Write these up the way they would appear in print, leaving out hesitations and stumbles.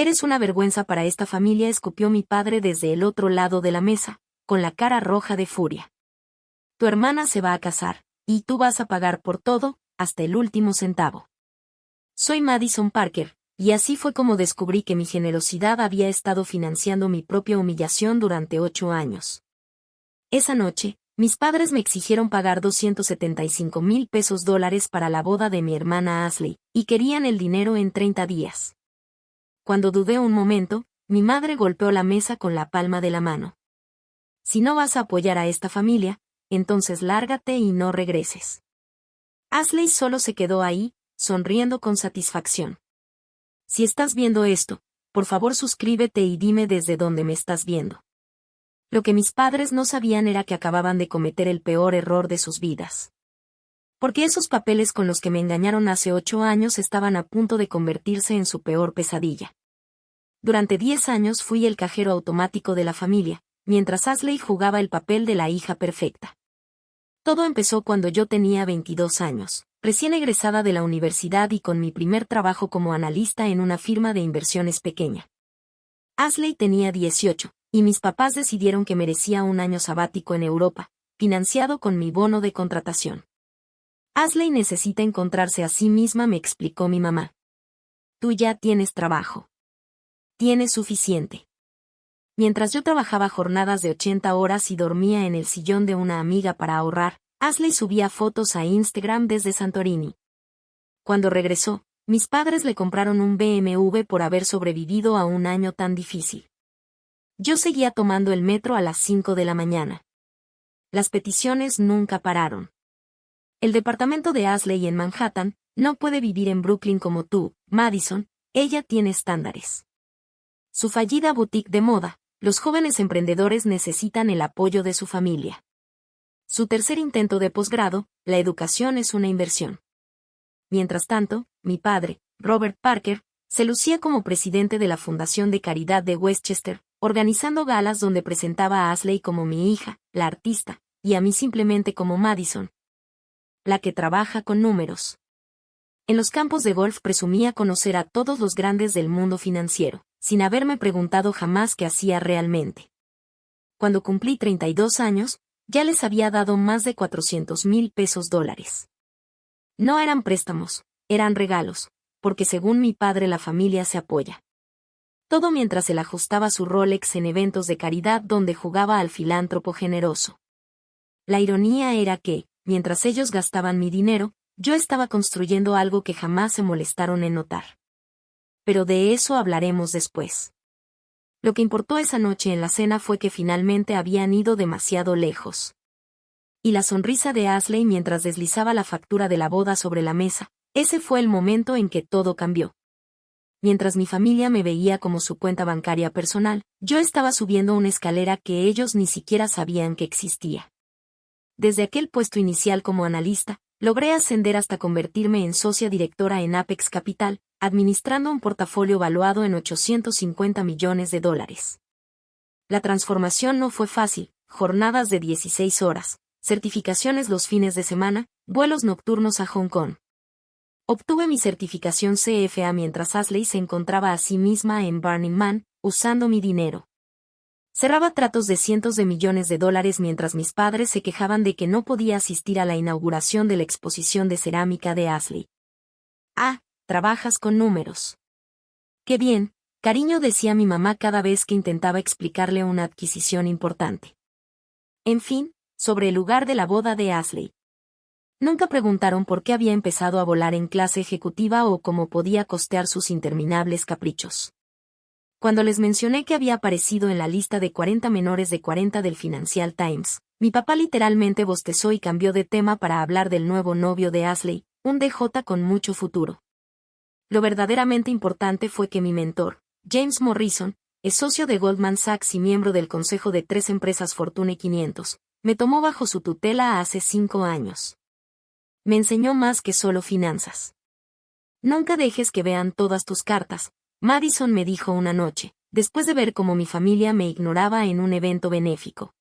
Eres una vergüenza para esta familia, escupió mi padre desde el otro lado de la mesa, con la cara roja de furia. Tu hermana se va a casar, y tú vas a pagar por todo, hasta el último centavo. Soy Madison Parker, y así fue como descubrí que mi generosidad había estado financiando mi propia humillación durante 8 años. Esa noche, mis padres me exigieron pagar $275,000 para la boda de mi hermana Ashley, y querían el dinero en 30 días. Cuando dudé un momento, mi madre golpeó la mesa con la palma de la mano. Si no vas a apoyar a esta familia, entonces lárgate y no regreses. Ashley solo se quedó ahí, sonriendo con satisfacción. Si estás viendo esto, por favor suscríbete y dime desde dónde me estás viendo. Lo que mis padres no sabían era que acababan de cometer el peor error de sus vidas. Porque esos papeles con los que me engañaron hace 8 años estaban a punto de convertirse en su peor pesadilla. Durante 10 años fui el cajero automático de la familia, mientras Ashley jugaba el papel de la hija perfecta. Todo empezó cuando yo tenía 22 años, recién egresada de la universidad y con mi primer trabajo como analista en una firma de inversiones pequeña. Ashley tenía 18, y mis papás decidieron que merecía un año sabático en Europa, financiado con mi bono de contratación. Ashley necesita encontrarse a sí misma, me explicó mi mamá. Tú ya tienes trabajo. Tienes suficiente. Mientras yo trabajaba jornadas de 80 horas y dormía en el sillón de una amiga para ahorrar, Ashley subía fotos a Instagram desde Santorini. Cuando regresó, mis padres le compraron un BMW por haber sobrevivido a un año tan difícil. Yo seguía tomando el metro a las 5 de la mañana. Las peticiones nunca pararon. El departamento de Ashley en Manhattan no puede vivir en Brooklyn como tú, Madison, ella tiene estándares. Su fallida boutique de moda, los jóvenes emprendedores necesitan el apoyo de su familia. Su tercer intento de posgrado, la educación es una inversión. Mientras tanto, mi padre, Robert Parker, se lucía como presidente de la Fundación de Caridad de Westchester, organizando galas donde presentaba a Ashley como mi hija, la artista, y a mí simplemente como Madison, la que trabaja con números. En los campos de golf presumía conocer a todos los grandes del mundo financiero, sin haberme preguntado jamás qué hacía realmente. Cuando cumplí 32 años, ya les había dado más de $400,000. No eran préstamos, eran regalos, porque según mi padre la familia se apoya. Todo mientras él ajustaba su Rolex en eventos de caridad donde jugaba al filántropo generoso. La ironía era que, mientras ellos gastaban mi dinero, yo estaba construyendo algo que jamás se molestaron en notar. Pero de eso hablaremos después. Lo que importó esa noche en la cena fue que finalmente habían ido demasiado lejos. Y la sonrisa de Ashley mientras deslizaba la factura de la boda sobre la mesa, ese fue el momento en que todo cambió. Mientras mi familia me veía como su cuenta bancaria personal, yo estaba subiendo una escalera que ellos ni siquiera sabían que existía. Desde aquel puesto inicial como analista, logré ascender hasta convertirme en socia directora en Apex Capital, administrando un portafolio valuado en $850 millones. La transformación no fue fácil, jornadas de 16 horas, certificaciones los fines de semana, vuelos nocturnos a Hong Kong. Obtuve mi certificación CFA mientras Ashley se encontraba a sí misma en Burning Man, usando mi dinero. Cerraba tratos de cientos de millones de dólares mientras mis padres se quejaban de que no podía asistir a la inauguración de la exposición de cerámica de Ashley. Ah, trabajas con números. Qué bien, cariño, decía mi mamá cada vez que intentaba explicarle una adquisición importante. En fin, sobre el lugar de la boda de Ashley. Nunca preguntaron por qué había empezado a volar en clase ejecutiva o cómo podía costear sus interminables caprichos. Cuando les mencioné que había aparecido en la lista de 40 menores de 40 del Financial Times, mi papá literalmente bostezó y cambió de tema para hablar del nuevo novio de Ashley, un DJ con mucho futuro. Lo verdaderamente importante fue que mi mentor, James Morrison, es socio de Goldman Sachs y miembro del consejo de 3 empresas Fortune 500, me tomó bajo su tutela hace 5 años. Me enseñó más que solo finanzas. Nunca dejes que vean todas tus cartas, Madison me dijo una noche, después de ver cómo mi familia me ignoraba en un evento benéfico.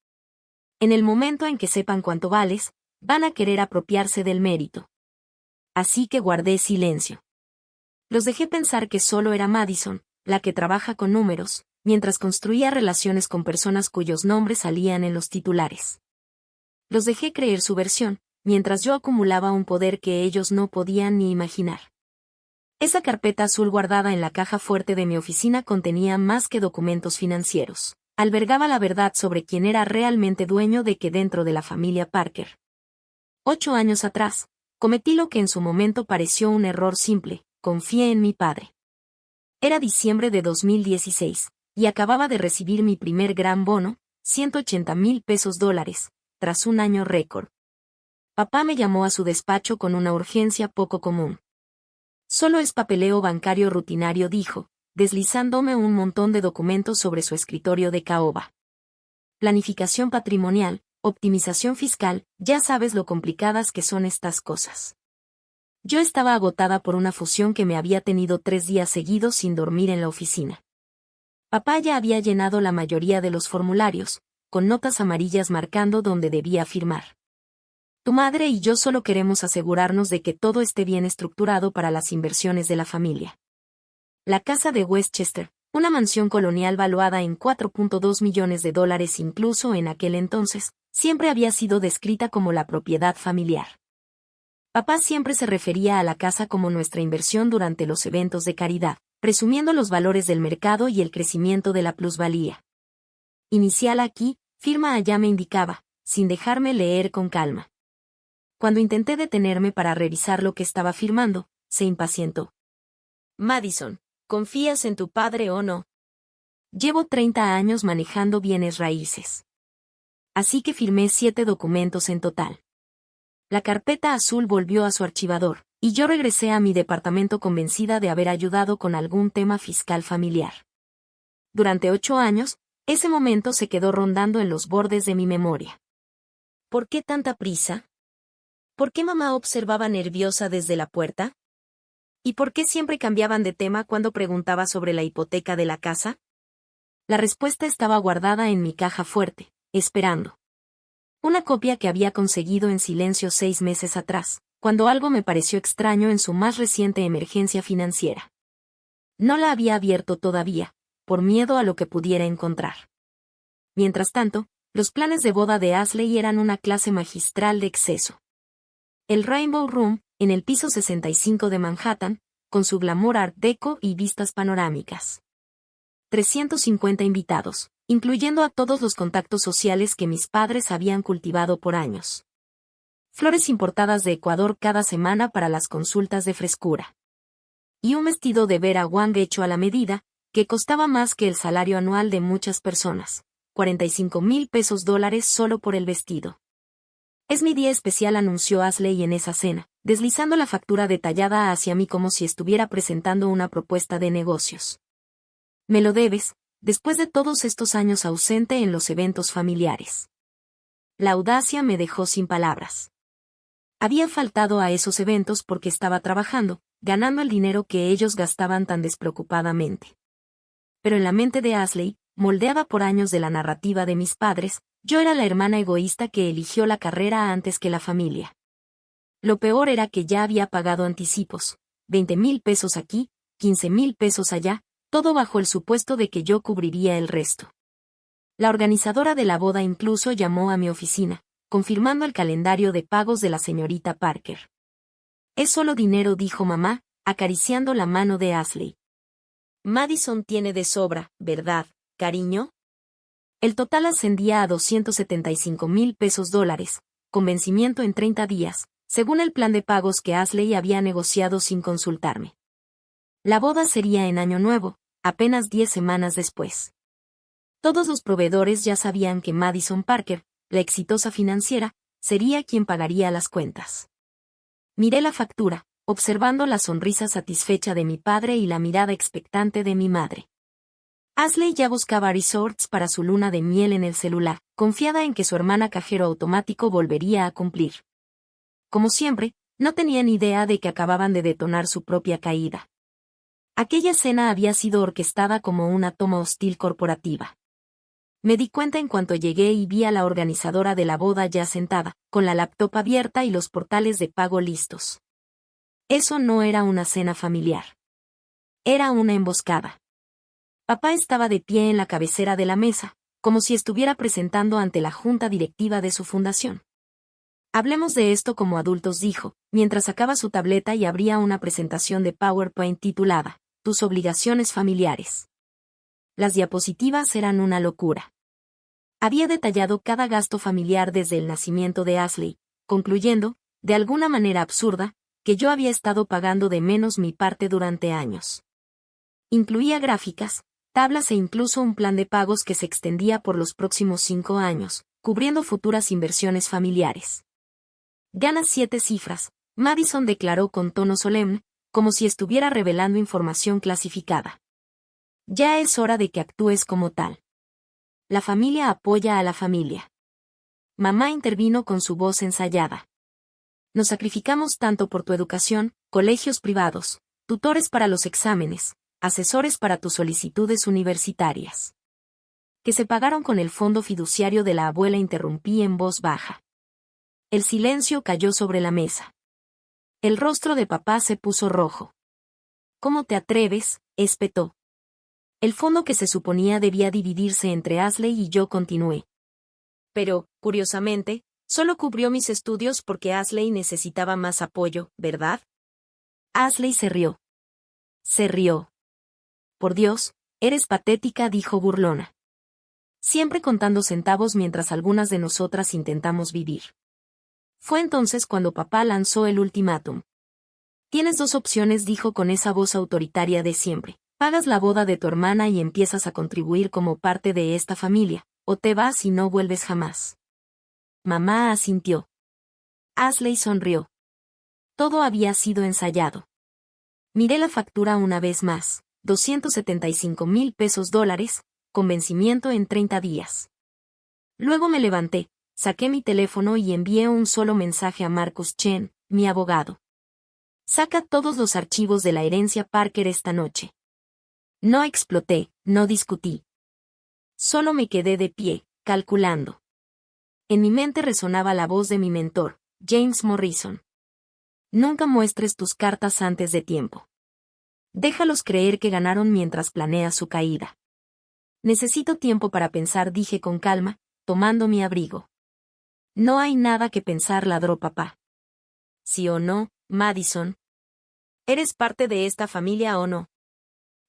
En el momento en que sepan cuánto vales, van a querer apropiarse del mérito. Así que guardé silencio. Los dejé pensar que solo era Madison, la que trabaja con números, mientras construía relaciones con personas cuyos nombres salían en los titulares. Los dejé creer su versión, mientras yo acumulaba un poder que ellos no podían ni imaginar. Esa carpeta azul guardada en la caja fuerte de mi oficina contenía más que documentos financieros. Albergaba la verdad sobre quién era realmente dueño de qué dentro de la familia Parker. 8 años atrás, cometí lo que en su momento pareció un error simple: confié en mi padre. Era diciembre de 2016, y acababa de recibir mi primer gran bono, $180,000, tras un año récord. Papá me llamó a su despacho con una urgencia poco común. Solo es papeleo bancario rutinario, dijo, deslizándome un montón de documentos sobre su escritorio de caoba. Planificación patrimonial, optimización fiscal, ya sabes lo complicadas que son estas cosas. Yo estaba agotada por una fusión que me había tenido 3 días seguidos sin dormir en la oficina. Papá ya había llenado la mayoría de los formularios, con notas amarillas marcando dónde debía firmar. Tu madre y yo solo queremos asegurarnos de que todo esté bien estructurado para las inversiones de la familia. La casa de Westchester, una mansión colonial valuada en $4.2 millones, incluso en aquel entonces, siempre había sido descrita como la propiedad familiar. Papá siempre se refería a la casa como nuestra inversión durante los eventos de caridad, presumiendo los valores del mercado y el crecimiento de la plusvalía. Inicial aquí, firma allá, me indicaba, sin dejarme leer con calma. Cuando intenté detenerme para revisar lo que estaba firmando, se impacientó. Madison, ¿confías en tu padre o no? Llevo 30 años manejando bienes raíces. Así que firmé 7 documentos en total. La carpeta azul volvió a su archivador, y yo regresé a mi departamento convencida de haber ayudado con algún tema fiscal familiar. Durante 8 años, ese momento se quedó rondando en los bordes de mi memoria. ¿Por qué tanta prisa? ¿Por qué mamá observaba nerviosa desde la puerta? ¿Y por qué siempre cambiaban de tema cuando preguntaba sobre la hipoteca de la casa? La respuesta estaba guardada en mi caja fuerte, esperando. Una copia que había conseguido en silencio 6 meses atrás, cuando algo me pareció extraño en su más reciente emergencia financiera. No la había abierto todavía, por miedo a lo que pudiera encontrar. Mientras tanto, los planes de boda de Ashley eran una clase magistral de exceso. El Rainbow Room, en el piso 65 de Manhattan, con su glamour art deco y vistas panorámicas. 350 invitados, incluyendo a todos los contactos sociales que mis padres habían cultivado por años. Flores importadas de Ecuador cada semana para las consultas de frescura. Y un vestido de Vera Wang hecho a la medida, que costaba más que el salario anual de muchas personas, $45,000 solo por el vestido. Es mi día especial, anunció Ashley en esa cena, deslizando la factura detallada hacia mí como si estuviera presentando una propuesta de negocios. Me lo debes, después de todos estos años ausente en los eventos familiares. La audacia me dejó sin palabras. Había faltado a esos eventos porque estaba trabajando, ganando el dinero que ellos gastaban tan despreocupadamente. Pero en la mente de Ashley, moldeada por años de la narrativa de mis padres, yo era la hermana egoísta que eligió la carrera antes que la familia. Lo peor era que ya había pagado anticipos, $20,000 aquí, $15,000 allá, todo bajo el supuesto de que yo cubriría el resto. La organizadora de la boda incluso llamó a mi oficina, confirmando el calendario de pagos de la señorita Parker. Es solo dinero, dijo mamá, acariciando la mano de Ashley. Madison tiene de sobra, ¿verdad, cariño? El total ascendía a $275,000, con vencimiento en 30 días, según el plan de pagos que Ashley había negociado sin consultarme. La boda sería en Año Nuevo, apenas 10 semanas después. Todos los proveedores ya sabían que Madison Parker, la exitosa financiera, sería quien pagaría las cuentas. Miré la factura, observando la sonrisa satisfecha de mi padre y la mirada expectante de mi madre. Ashley ya buscaba resorts para su luna de miel en el celular, confiada en que su hermana cajero automático volvería a cumplir. Como siempre, no tenía ni idea de que acababan de detonar su propia caída. Aquella cena había sido orquestada como una toma hostil corporativa. Me di cuenta en cuanto llegué y vi a la organizadora de la boda ya sentada, con la laptop abierta y los portales de pago listos. Eso no era una cena familiar. Era una emboscada. Papá estaba de pie en la cabecera de la mesa, como si estuviera presentando ante la junta directiva de su fundación. Hablemos de esto como adultos, dijo, mientras sacaba su tableta y abría una presentación de PowerPoint titulada, Tus obligaciones familiares. Las diapositivas eran una locura. Había detallado cada gasto familiar desde el nacimiento de Ashley, concluyendo, de alguna manera absurda, que yo había estado pagando de menos mi parte durante años. Incluía gráficas, tablas e incluso un plan de pagos que se extendía por los próximos 5 años, cubriendo futuras inversiones familiares. Ganas 7 cifras, Madison declaró con tono solemne, como si estuviera revelando información clasificada. Ya es hora de que actúes como tal. La familia apoya a la familia. Mamá intervino con su voz ensayada. Nos sacrificamos tanto por tu educación, colegios privados, tutores para los exámenes, asesores para tus solicitudes universitarias. Que se pagaron con el fondo fiduciario de la abuela, interrumpí en voz baja. El silencio cayó sobre la mesa. El rostro de papá se puso rojo. ¿Cómo te atreves?, espetó. El fondo que se suponía debía dividirse entre Ashley y yo, continué. Pero, curiosamente, solo cubrió mis estudios porque Ashley necesitaba más apoyo, ¿verdad? Ashley se rió. Se rió. Por Dios, eres patética, dijo burlona. Siempre contando centavos mientras algunas de nosotras intentamos vivir. Fue entonces cuando papá lanzó el ultimátum. Tienes 2 opciones, dijo con esa voz autoritaria de siempre. Pagas la boda de tu hermana y empiezas a contribuir como parte de esta familia, o te vas y no vuelves jamás. Mamá asintió. Ashley sonrió. Todo había sido ensayado. Miré la factura una vez más, $275,000, con vencimiento en 30 días. Luego me levanté, saqué mi teléfono y envié un solo mensaje a Marcus Chen, mi abogado. Saca todos los archivos de la herencia Parker esta noche. No exploté, no discutí. Solo me quedé de pie, calculando. En mi mente resonaba la voz de mi mentor, James Morrison. Nunca muestres tus cartas antes de tiempo. Déjalos creer que ganaron mientras planeas su caída. Necesito tiempo para pensar, dije con calma, tomando mi abrigo. No hay nada que pensar, ladró papá. ¿Sí o no, Madison? ¿Eres parte de esta familia o no?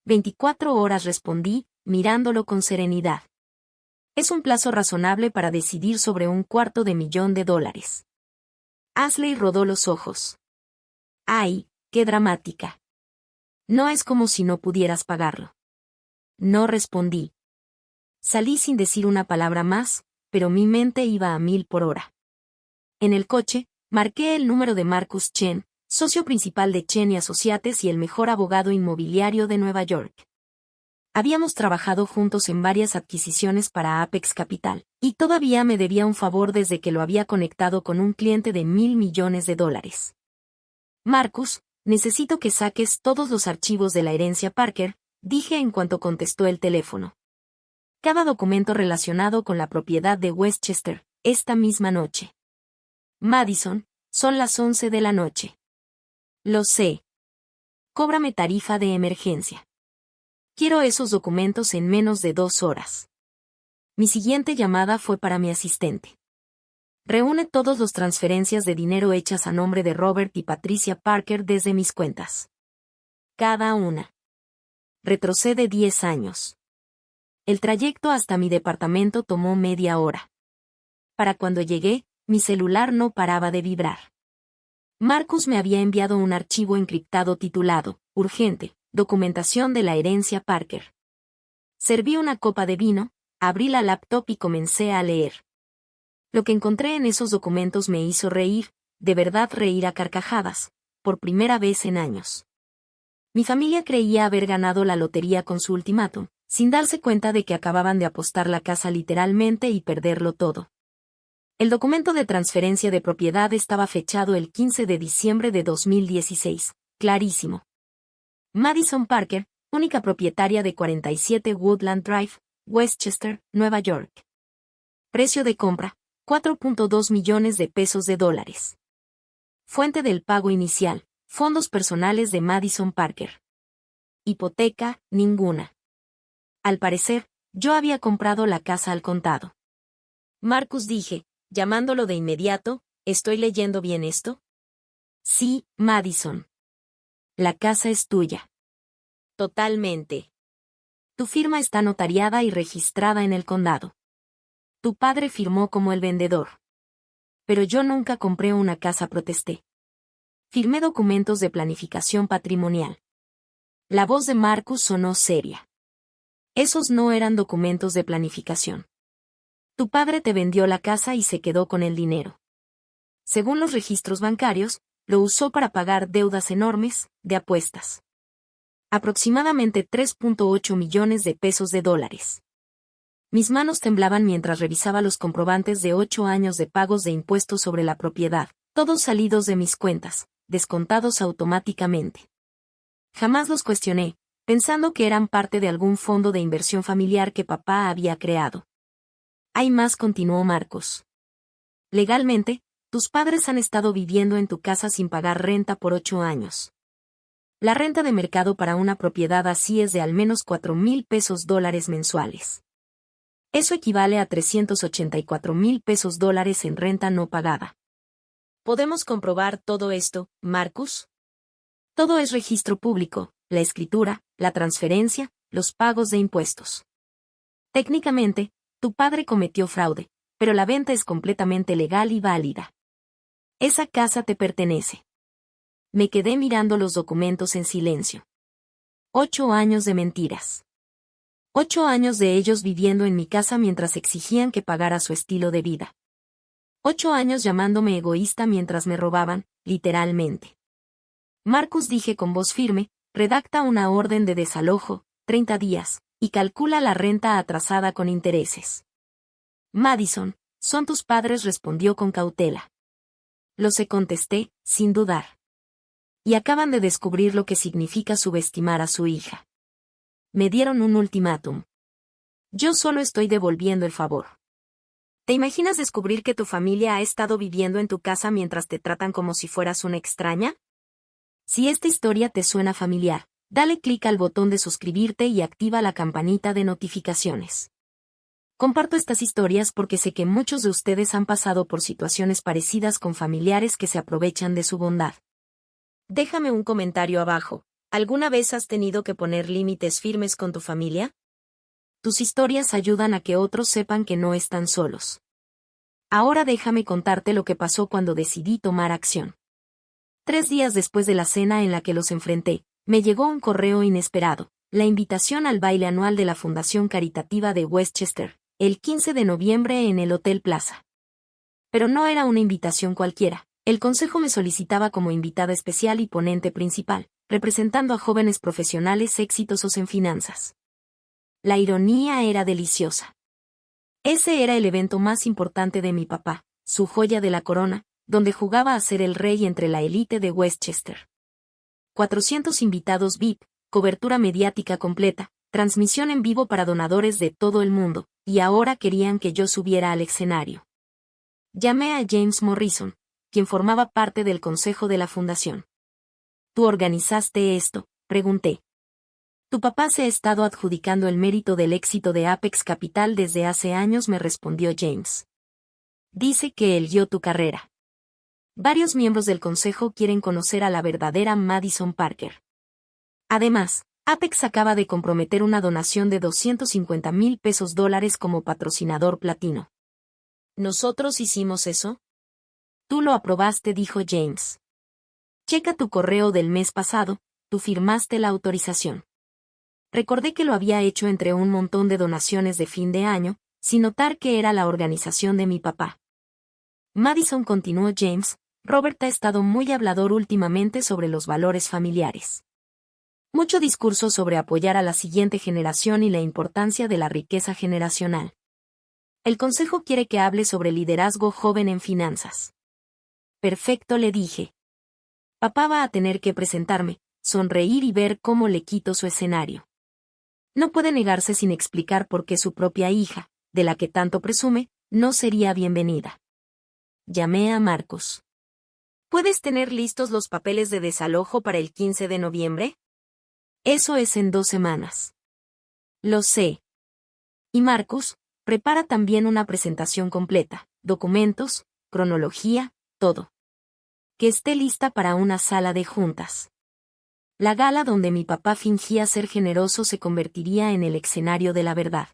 24 horas, respondí, mirándolo con serenidad. Es un plazo razonable para decidir sobre $250,000. Ashley rodó los ojos. ¡Ay, qué dramática! No es como si no pudieras pagarlo. No respondí. Salí sin decir una palabra más, pero mi mente iba a 1000 por hora. En el coche, marqué el número de Marcus Chen, socio principal de Chen y Associates y el mejor abogado inmobiliario de Nueva York. Habíamos trabajado juntos en varias adquisiciones para Apex Capital, y todavía me debía un favor desde que lo había conectado con un cliente de $1,000 millones. Marcus, necesito que saques todos los archivos de la herencia Parker, dije en cuanto contestó el teléfono. Cada documento relacionado con la propiedad de Westchester, esta misma noche. Madison, son las 11 de la noche. Lo sé. Cóbrame tarifa de emergencia. Quiero esos documentos en menos de 2 horas. Mi siguiente llamada fue para mi asistente. Reúne todas las transferencias de dinero hechas a nombre de Robert y Patricia Parker desde mis cuentas. Cada una. Retrocede 10 años. El trayecto hasta mi departamento tomó media hora. Para cuando llegué, mi celular no paraba de vibrar. Marcus me había enviado un archivo encriptado titulado, urgente, documentación de la herencia Parker. Serví una copa de vino, abrí la laptop y comencé a leer. Lo que encontré en esos documentos me hizo reír, de verdad reír a carcajadas, por primera vez en años. Mi familia creía haber ganado la lotería con su ultimátum, sin darse cuenta de que acababan de apostar la casa literalmente y perderlo todo. El documento de transferencia de propiedad estaba fechado el 15 de diciembre de 2016, clarísimo. Madison Parker, única propietaria de 47 Woodland Drive, Westchester, Nueva York. Precio de compra, $4.2 millones. Fuente del pago inicial, fondos personales de Madison Parker. Hipoteca, ninguna. Al parecer, yo había comprado la casa al contado. Marcus, dije, llamándolo de inmediato, ¿estoy leyendo bien esto? Sí, Madison. La casa es tuya. Totalmente. Tu firma está notariada y registrada en el condado. Tu padre firmó como el vendedor. Pero yo nunca compré una casa, protesté. Firmé documentos de planificación patrimonial. La voz de Marcus sonó seria. Esos no eran documentos de planificación. Tu padre te vendió la casa y se quedó con el dinero. Según los registros bancarios, lo usó para pagar deudas enormes, de apuestas. Aproximadamente 3.8 millones de pesos de dólares. Mis manos temblaban mientras revisaba los comprobantes de 8 años de pagos de impuestos sobre la propiedad, todos salidos de mis cuentas, descontados automáticamente. Jamás los cuestioné, pensando que eran parte de algún fondo de inversión familiar que papá había creado. Hay más, continuó Marcos. Legalmente, tus padres han estado viviendo en tu casa sin pagar renta por 8 años. La renta de mercado para una propiedad así es de al menos 4,000 pesos dólares mensuales. Eso equivale a 384,000 pesos dólares en renta no pagada. ¿Podemos comprobar todo esto, Marcus? Todo es registro público, la escritura, la transferencia, los pagos de impuestos. Técnicamente, tu padre cometió fraude, pero la venta es completamente legal y válida. Esa casa te pertenece. Me quedé mirando los documentos en silencio. 8 años de mentiras. 8 años de ellos viviendo en mi casa mientras exigían que pagara su estilo de vida. 8 años llamándome egoísta mientras me robaban, literalmente. Marcus, dije con voz firme, redacta una orden de desalojo, 30 días, y calcula la renta atrasada con intereses. Madison, son tus padres, respondió con cautela. Lo sé, contesté, sin dudar. Y acaban de descubrir lo que significa subestimar a su hija. Me dieron un ultimátum. Yo solo estoy devolviendo el favor. ¿Te imaginas descubrir que tu familia ha estado viviendo en tu casa mientras te tratan como si fueras una extraña? Si esta historia te suena familiar, dale clic al botón de suscribirte y activa la campanita de notificaciones. Comparto estas historias porque sé que muchos de ustedes han pasado por situaciones parecidas con familiares que se aprovechan de su bondad. Déjame un comentario abajo. ¿Alguna vez has tenido que poner límites firmes con tu familia? Tus historias ayudan a que otros sepan que no están solos. Ahora déjame contarte lo que pasó cuando decidí tomar acción. 3 días después de la cena en la que los enfrenté, me llegó un correo inesperado, la invitación al baile anual de la Fundación Caritativa de Westchester, el 15 de noviembre en el Hotel Plaza. Pero no era una invitación cualquiera. El consejo me solicitaba como invitada especial y ponente principal, representando a jóvenes profesionales exitosos en finanzas. La ironía era deliciosa. Ese era el evento más importante de mi papá, su joya de la corona, donde jugaba a ser el rey entre la élite de Westchester. 400 invitados VIP, cobertura mediática completa, transmisión en vivo para donadores de todo el mundo, y ahora querían que yo subiera al escenario. Llamé a James Morrison, quien formaba parte del consejo de la fundación. ¿Tú organizaste esto?, pregunté. Tu papá se ha estado adjudicando el mérito del éxito de Apex Capital desde hace años, me respondió James. Dice que él guió tu carrera. Varios miembros del consejo quieren conocer a la verdadera Madison Parker. Además, Apex acaba de comprometer una donación de 250,000 pesos dólares como patrocinador platino. ¿Nosotros hicimos eso? Tú lo aprobaste, dijo James. Checa tu correo del mes pasado, tú firmaste la autorización. Recordé que lo había hecho entre un montón de donaciones de fin de año, sin notar que era la organización de mi papá. Madison, continuó James, Robert ha estado muy hablador últimamente sobre los valores familiares. Mucho discurso sobre apoyar a la siguiente generación y la importancia de la riqueza generacional. El consejo quiere que hable sobre liderazgo joven en finanzas. Perfecto, le dije. Papá va a tener que presentarme, sonreír y ver cómo le quito su escenario. No puede negarse sin explicar por qué su propia hija, de la que tanto presume, no sería bienvenida. Llamé a Marcos. ¿Puedes tener listos los papeles de desalojo para el 15 de noviembre? Eso es en 2 semanas. Lo sé. Y Marcus, prepara también una presentación completa, documentos, cronología, todo. Que esté lista para una sala de juntas. La gala donde mi papá fingía ser generoso se convertiría en el escenario de la verdad.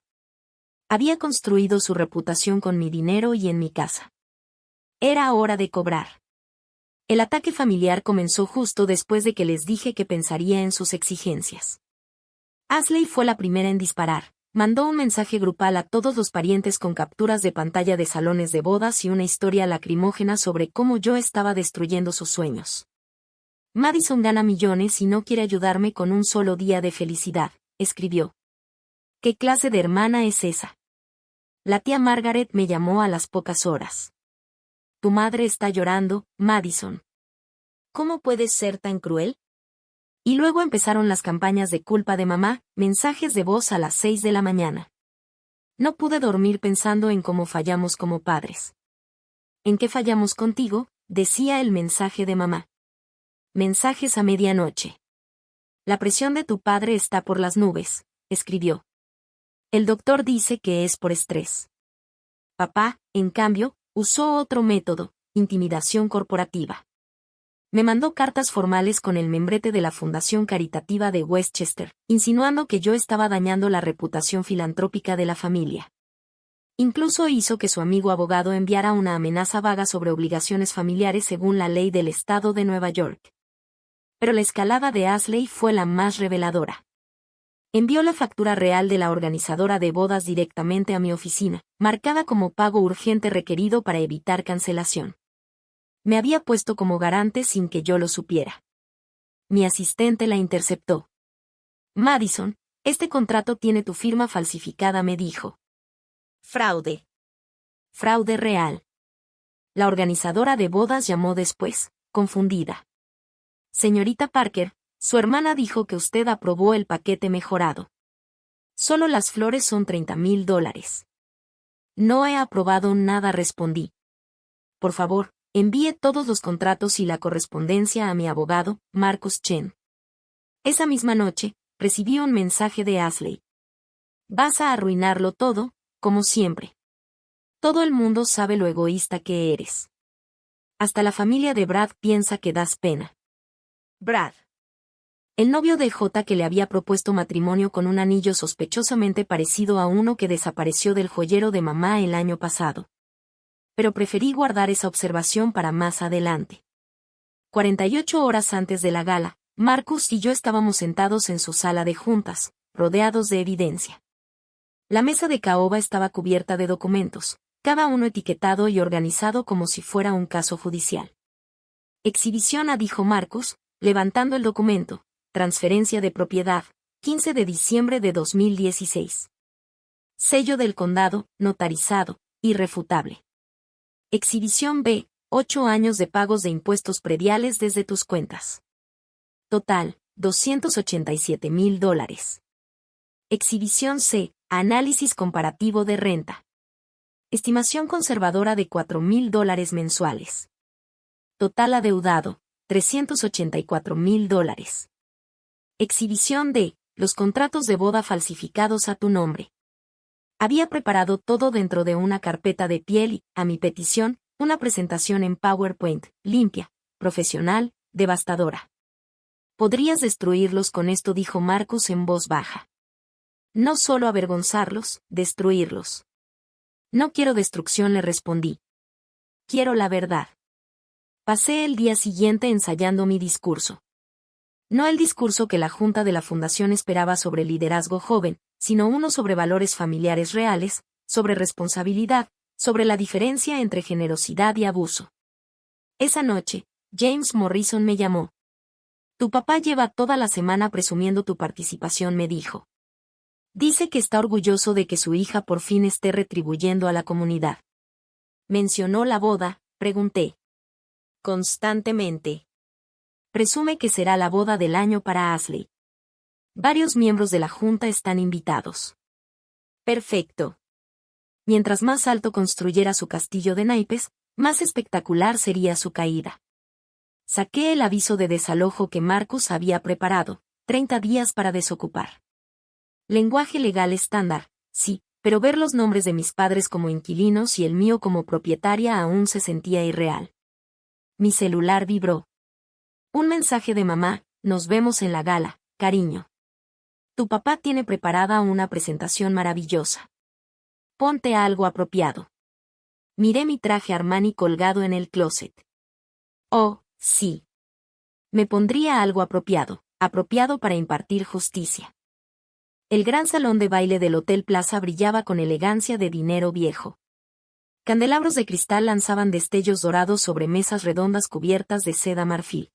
Había construido su reputación con mi dinero y en mi casa. Era hora de cobrar. El ataque familiar comenzó justo después de que les dije que pensaría en sus exigencias. Ashley fue la primera en disparar. Mandó un mensaje grupal a todos los parientes con capturas de pantalla de salones de bodas y una historia lacrimógena sobre cómo yo estaba destruyendo sus sueños. Madison gana millones y no quiere ayudarme con un solo día de felicidad, escribió. ¿Qué clase de hermana es esa? La tía Margaret me llamó a las pocas horas. Tu madre está llorando, Madison. ¿Cómo puedes ser tan cruel? Y luego empezaron las campañas de culpa de mamá, mensajes de voz a las 6 de la mañana. No pude dormir pensando en cómo fallamos como padres. ¿En qué fallamos contigo?, decía el mensaje de mamá. Mensajes a medianoche. La presión de tu padre está por las nubes, escribió. El doctor dice que es por estrés. Papá, en cambio, usó otro método, intimidación corporativa. Me mandó cartas formales con el membrete de la Fundación Caritativa de Westchester, insinuando que yo estaba dañando la reputación filantrópica de la familia. Incluso hizo que su amigo abogado enviara una amenaza vaga sobre obligaciones familiares según la ley del estado de Nueva York. Pero la escalada de Ashley fue la más reveladora. Envió la factura real de la organizadora de bodas directamente a mi oficina, marcada como pago urgente requerido para evitar cancelación. Me había puesto como garante sin que yo lo supiera. Mi asistente la interceptó. Madison, este contrato tiene tu firma falsificada, me dijo. Fraude. Fraude real. La organizadora de bodas llamó después, confundida. Señorita Parker, su hermana dijo que usted aprobó el paquete mejorado. Solo las flores son $30,000. No he aprobado nada, respondí. Por favor, envíe todos los contratos y la correspondencia a mi abogado, Marcus Chen. Esa misma noche, recibí un mensaje de Ashley. Vas a arruinarlo todo, como siempre. Todo el mundo sabe lo egoísta que eres. Hasta la familia de Brad piensa que das pena. Brad. El novio de J que le había propuesto matrimonio con un anillo sospechosamente parecido a uno que desapareció del joyero de mamá el año pasado. Pero preferí guardar esa observación para más adelante. 48 horas antes de la gala, Marcus y yo estábamos sentados en su sala de juntas, rodeados de evidencia. La mesa de caoba estaba cubierta de documentos, cada uno etiquetado y organizado como si fuera un caso judicial. Exhibición A, dijo Marcus, levantando el documento. Transferencia de propiedad, 15 de diciembre de 2016. Sello del condado, notarizado, irrefutable. Exhibición B, 8 años de pagos de impuestos prediales desde tus cuentas. Total, $287,000. Exhibición C, análisis comparativo de renta. Estimación conservadora de $4,000 mensuales. Total adeudado, $384,000. Exhibición D, los contratos de boda falsificados a tu nombre. Había preparado todo dentro de una carpeta de piel y, a mi petición, una presentación en PowerPoint, limpia, profesional, devastadora. Podrías destruirlos con esto, dijo Marcus en voz baja. No solo avergonzarlos, destruirlos. No quiero destrucción, le respondí. Quiero la verdad. Pasé el día siguiente ensayando mi discurso. No el discurso que la Junta de la Fundación esperaba sobre liderazgo joven, sino uno sobre valores familiares reales, sobre responsabilidad, sobre la diferencia entre generosidad y abuso. Esa noche, James Morrison me llamó. Tu papá lleva toda la semana presumiendo tu participación, me dijo. Dice que está orgulloso de que su hija por fin esté retribuyendo a la comunidad. ¿Mencionó la boda?, pregunté. Constantemente. Presume que será la boda del año para Ashley. Varios miembros de la Junta están invitados. Perfecto. Mientras más alto construyera su castillo de naipes, más espectacular sería su caída. Saqué el aviso de desalojo que Marcus había preparado, 30 días para desocupar. Lenguaje legal estándar, sí, pero ver los nombres de mis padres como inquilinos y el mío como propietaria aún se sentía irreal. Mi celular vibró. Un mensaje de mamá: nos vemos en la gala, cariño. Tu papá tiene preparada una presentación maravillosa. Ponte algo apropiado. Miré mi traje Armani colgado en el closet. Oh, sí. Me pondría algo apropiado para impartir justicia. El gran salón de baile del Hotel Plaza brillaba con elegancia de dinero viejo. Candelabros de cristal lanzaban destellos dorados sobre mesas redondas cubiertas de seda marfil.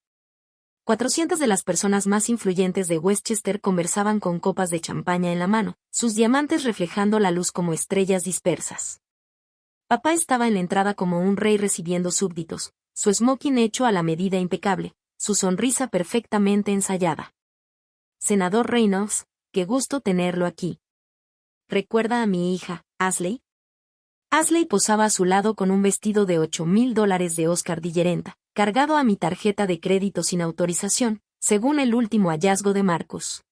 400 de las personas más influyentes de Westchester conversaban con copas de champaña en la mano, sus diamantes reflejando la luz como estrellas dispersas. Papá estaba en la entrada como un rey recibiendo súbditos, su smoking hecho a la medida impecable, su sonrisa perfectamente ensayada. Senador Reynolds, qué gusto tenerlo aquí. ¿Recuerda a mi hija, Ashley? Ashley posaba a su lado con un vestido de $8,000 de Oscar de la Renta, cargado a mi tarjeta de crédito sin autorización, según el último hallazgo de Marcus.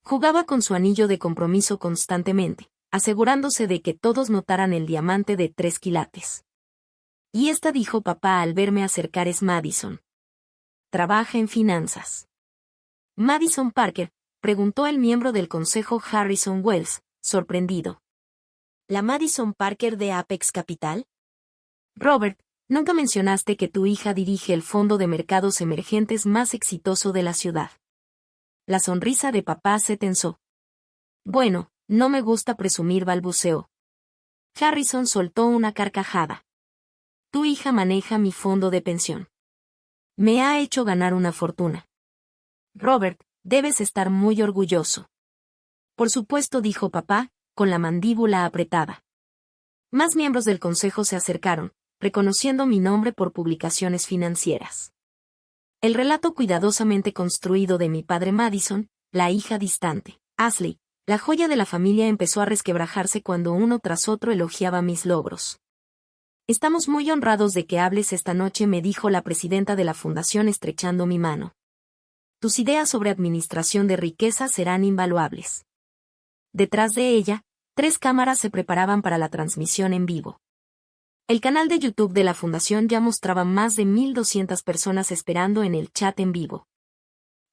Jugaba con su anillo de compromiso constantemente, asegurándose de que todos notaran el diamante de 3 quilates. Y esta, dijo papá al verme acercar, es Madison. Trabaja en finanzas. Madison Parker, preguntó el miembro del consejo Harrison Wells, sorprendido. ¿La Madison Parker de Apex Capital? Robert, nunca mencionaste que tu hija dirige el fondo de mercados emergentes más exitoso de la ciudad. La sonrisa de papá se tensó. Bueno, no me gusta presumir, balbuceó. Harrison soltó una carcajada. Tu hija maneja mi fondo de pensión. Me ha hecho ganar una fortuna. Robert, debes estar muy orgulloso. Por supuesto, dijo papá, con la mandíbula apretada. Más miembros del consejo se acercaron, reconociendo mi nombre por publicaciones financieras. El relato cuidadosamente construido de mi padre Madison, la hija distante, Ashley, la joya de la familia, empezó a resquebrajarse cuando uno tras otro elogiaba mis logros. Estamos muy honrados de que hables esta noche, me dijo la presidenta de la fundación estrechando mi mano. Tus ideas sobre administración de riqueza serán invaluables. Detrás de ella, 3 cámaras se preparaban para la transmisión en vivo. El canal de YouTube de la fundación ya mostraba más de 1,200 personas esperando en el chat en vivo.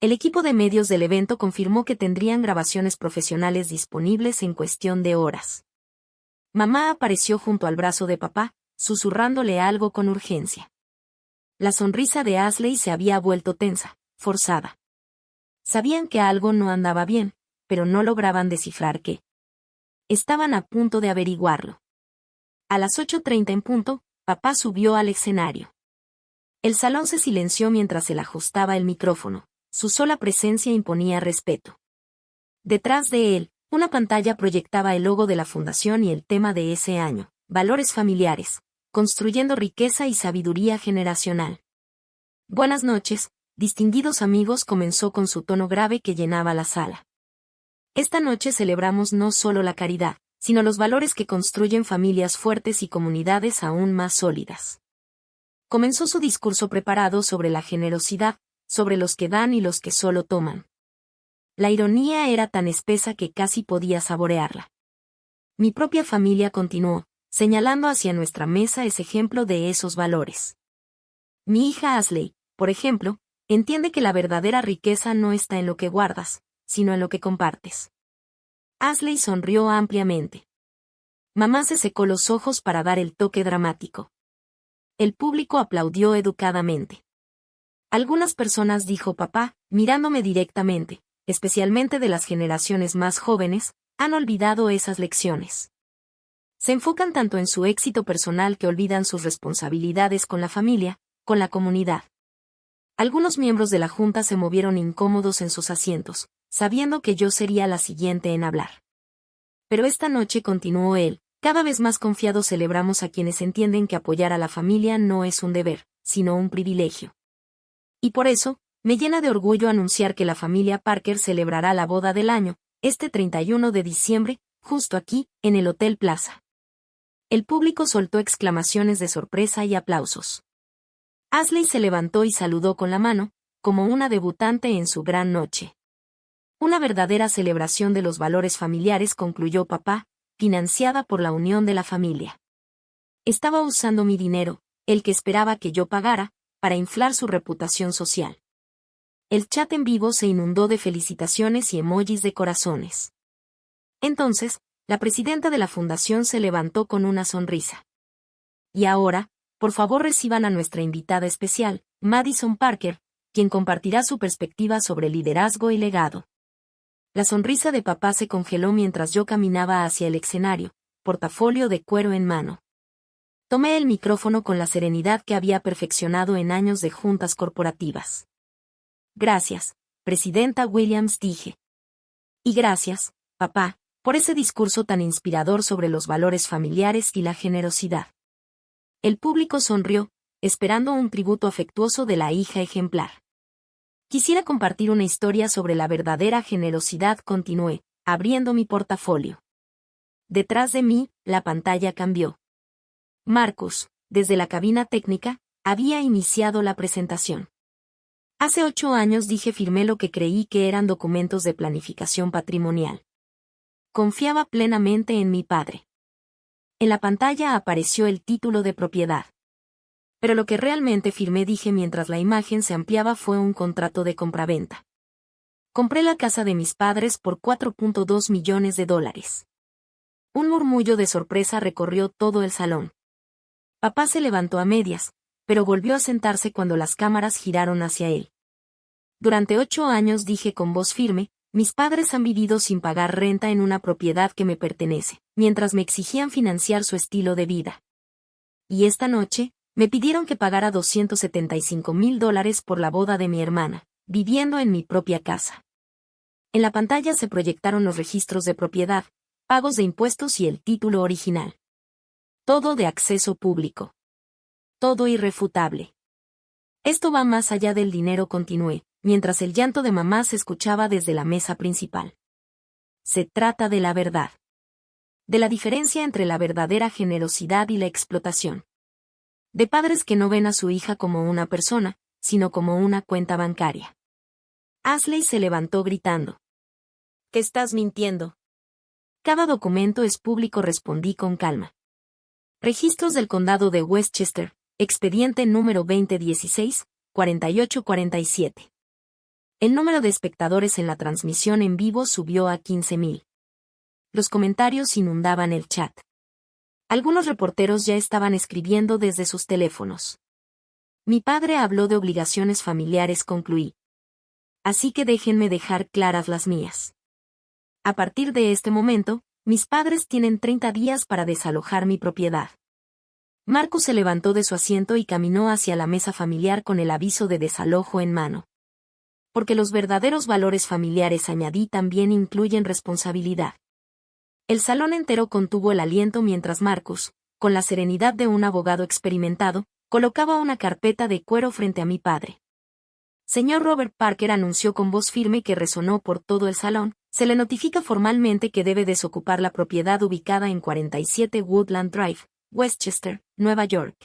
El equipo de medios del evento confirmó que tendrían grabaciones profesionales disponibles en cuestión de horas. Mamá apareció junto al brazo de papá, susurrándole algo con urgencia. La sonrisa de Ashley se había vuelto tensa, forzada. Sabían que algo no andaba bien, pero no lograban descifrar qué. Estaban a punto de averiguarlo. A las 8:30 en punto, papá subió al escenario. El salón se silenció mientras él ajustaba el micrófono. Su sola presencia imponía respeto. Detrás de él, una pantalla proyectaba el logo de la fundación y el tema de ese año: valores familiares, construyendo riqueza y sabiduría generacional. Buenas noches, distinguidos amigos, comenzó con su tono grave que llenaba la sala. Esta noche celebramos no solo la caridad, sino los valores que construyen familias fuertes y comunidades aún más sólidas. Comenzó su discurso preparado sobre la generosidad, sobre los que dan y los que solo toman. La ironía era tan espesa que casi podía saborearla. Mi propia familia, continuó, señalando hacia nuestra mesa, es ejemplo de esos valores. Mi hija Ashley, por ejemplo, entiende que la verdadera riqueza no está en lo que guardas, sino en lo que compartes. Ashley sonrió ampliamente. Mamá se secó los ojos para dar el toque dramático. El público aplaudió educadamente. Algunas personas, dijo papá, mirándome directamente, especialmente de las generaciones más jóvenes, han olvidado esas lecciones. Se enfocan tanto en su éxito personal que olvidan sus responsabilidades con la familia, con la comunidad. Algunos miembros de la junta se movieron incómodos en sus asientos, sabiendo que yo sería la siguiente en hablar. Pero esta noche, continuó él, cada vez más confiado, celebramos a quienes entienden que apoyar a la familia no es un deber, sino un privilegio. Y por eso, me llena de orgullo anunciar que la familia Parker celebrará la boda del año, este 31 de diciembre, justo aquí, en el Hotel Plaza. El público soltó exclamaciones de sorpresa y aplausos. Ashley se levantó y saludó con la mano, como una debutante en su gran noche. Una verdadera celebración de los valores familiares, concluyó papá, financiada por la unión de la familia. Estaba usando mi dinero, el que esperaba que yo pagara, para inflar su reputación social. El chat en vivo se inundó de felicitaciones y emojis de corazones. Entonces, la presidenta de la fundación se levantó con una sonrisa. Y ahora, por favor reciban a nuestra invitada especial, Madison Parker, quien compartirá su perspectiva sobre liderazgo y legado. La sonrisa de papá se congeló mientras yo caminaba hacia el escenario, portafolio de cuero en mano. Tomé el micrófono con la serenidad que había perfeccionado en años de juntas corporativas. Gracias, Presidenta Williams, dije. Y gracias, papá, por ese discurso tan inspirador sobre los valores familiares y la generosidad. El público sonrió, esperando un tributo afectuoso de la hija ejemplar. Quisiera compartir una historia sobre la verdadera generosidad, continué, abriendo mi portafolio. Detrás de mí, la pantalla cambió. Marcus, desde la cabina técnica, había iniciado la presentación. Hace 8 años firmé lo que creí que eran documentos de planificación patrimonial. Confiaba plenamente en mi padre. En la pantalla apareció el título de propiedad. Pero lo que realmente firmé, dije mientras la imagen se ampliaba, fue un contrato de compraventa. Compré la casa de mis padres por $4.2 millones. Un murmullo de sorpresa recorrió todo el salón. Papá se levantó a medias, pero volvió a sentarse cuando las cámaras giraron hacia él. Durante 8 años, dije con voz firme, mis padres han vivido sin pagar renta en una propiedad que me pertenece, mientras me exigían financiar su estilo de vida. Y esta noche, me pidieron que pagara $275,000 por la boda de mi hermana, viviendo en mi propia casa. En la pantalla se proyectaron los registros de propiedad, pagos de impuestos y el título original. Todo de acceso público. Todo irrefutable. Esto va más allá del dinero, continué, mientras el llanto de mamá se escuchaba desde la mesa principal. Se trata de la verdad. De la diferencia entre la verdadera generosidad y la explotación. De padres que no ven a su hija como una persona, sino como una cuenta bancaria. Ashley se levantó gritando. ¿Qué estás mintiendo? Cada documento es público, respondí con calma. Registros del Condado de Westchester, expediente número 2016-4847. El número de espectadores en la transmisión en vivo subió a 15,000. Los comentarios inundaban el chat. Algunos reporteros ya estaban escribiendo desde sus teléfonos. Mi padre habló de obligaciones familiares, concluí. Así que déjenme dejar claras las mías. A partir de este momento, mis padres tienen 30 días para desalojar mi propiedad. Marcus se levantó de su asiento y caminó hacia la mesa familiar con el aviso de desalojo en mano. Porque los verdaderos valores familiares, añadí, también incluyen responsabilidad. El salón entero contuvo el aliento mientras Marcus, con la serenidad de un abogado experimentado, colocaba una carpeta de cuero frente a mi padre. Señor Robert Parker, anunció con voz firme que resonó por todo el salón, se le notifica formalmente que debe desocupar la propiedad ubicada en 47 Woodland Drive, Westchester, Nueva York.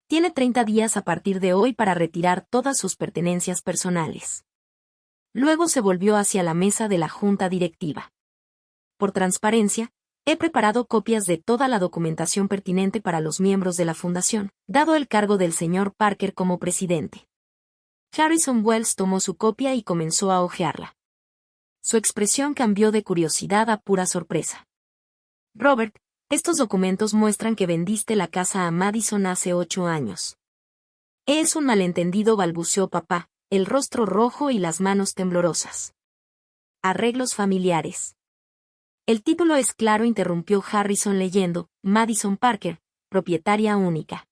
Tiene 30 días a partir de hoy para retirar todas sus pertenencias personales. Luego se volvió hacia la mesa de la junta directiva. Por transparencia, he preparado copias de toda la documentación pertinente para los miembros de la fundación, dado el cargo del señor Parker como presidente. Harrison Wells tomó su copia y comenzó a hojearla. Su expresión cambió de curiosidad a pura sorpresa. Robert, estos documentos muestran que vendiste la casa a Madison hace 8 años. Es un malentendido, balbuceó papá, el rostro rojo y las manos temblorosas. Arreglos familiares. El título es claro, interrumpió Harrison leyendo, Madison Parker, propietaria única.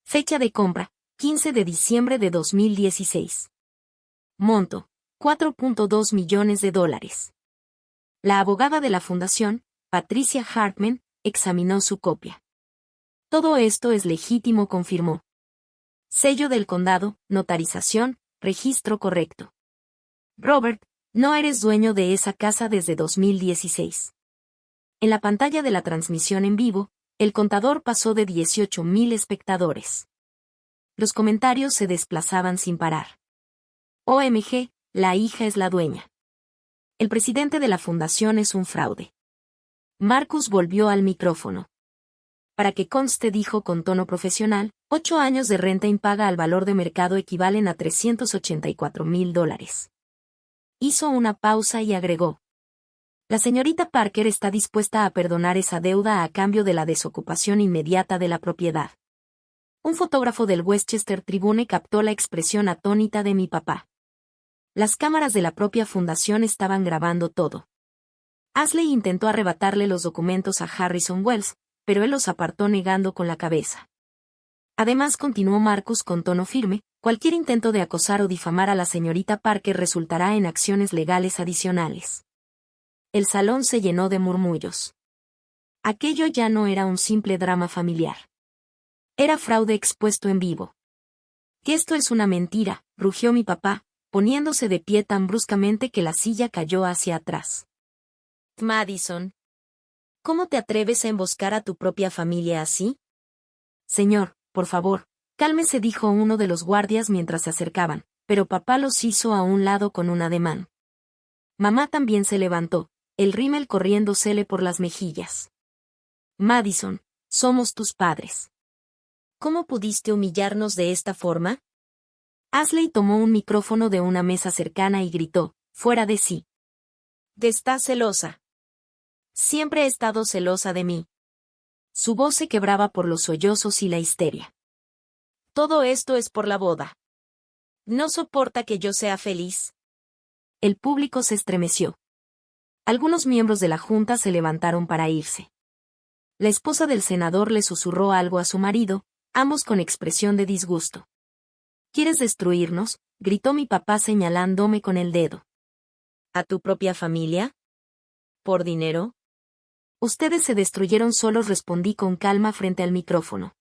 Fecha de compra, 15 de diciembre de 2016. Monto, $4.2 millones. La abogada de la fundación, Patricia Hartman, examinó su copia. Todo esto es legítimo, confirmó. Sello del condado, notarización, registro correcto. Robert, no eres dueño de esa casa desde 2016. En la pantalla de la transmisión en vivo, el contador pasó de 18,000 espectadores. Los comentarios se desplazaban sin parar. OMG, la hija es la dueña. El presidente de la fundación es un fraude. Marcus volvió al micrófono. Para que conste, dijo con tono profesional, 8 años de renta impaga al valor de mercado equivalen a $384,000. Hizo una pausa y agregó. La señorita Parker está dispuesta a perdonar esa deuda a cambio de la desocupación inmediata de la propiedad. Un fotógrafo del Westchester Tribune captó la expresión atónita de mi papá. Las cámaras de la propia fundación estaban grabando todo. Ashley intentó arrebatarle los documentos a Harrison Wells, pero él los apartó negando con la cabeza. Además, continuó Marcus con tono firme, cualquier intento de acosar o difamar a la señorita Parker resultará en acciones legales adicionales. El salón se llenó de murmullos. Aquello ya no era un simple drama familiar. Era fraude expuesto en vivo. Que esto es una mentira, rugió mi papá, poniéndose de pie tan bruscamente que la silla cayó hacia atrás. Madison, ¿cómo te atreves a emboscar a tu propia familia así? Señor, por favor, cálmese, dijo uno de los guardias mientras se acercaban, pero papá los hizo a un lado con un ademán. Mamá también se levantó, el rímel corriéndosele por las mejillas. Madison, somos tus padres. ¿Cómo pudiste humillarnos de esta forma? Ashley tomó un micrófono de una mesa cercana y gritó, fuera de sí. ¿Estás celosa? Siempre he estado celosa de mí. Su voz se quebraba por los sollozos y la histeria. Todo esto es por la boda. ¿No soporta que yo sea feliz? El público se estremeció. Algunos miembros de la junta se levantaron para irse. La esposa del senador le susurró algo a su marido, ambos con expresión de disgusto. ¿Quieres destruirnos?, gritó mi papá señalándome con el dedo. ¿A tu propia familia? ¿Por dinero? Ustedes se destruyeron solos, respondí con calma frente al micrófono.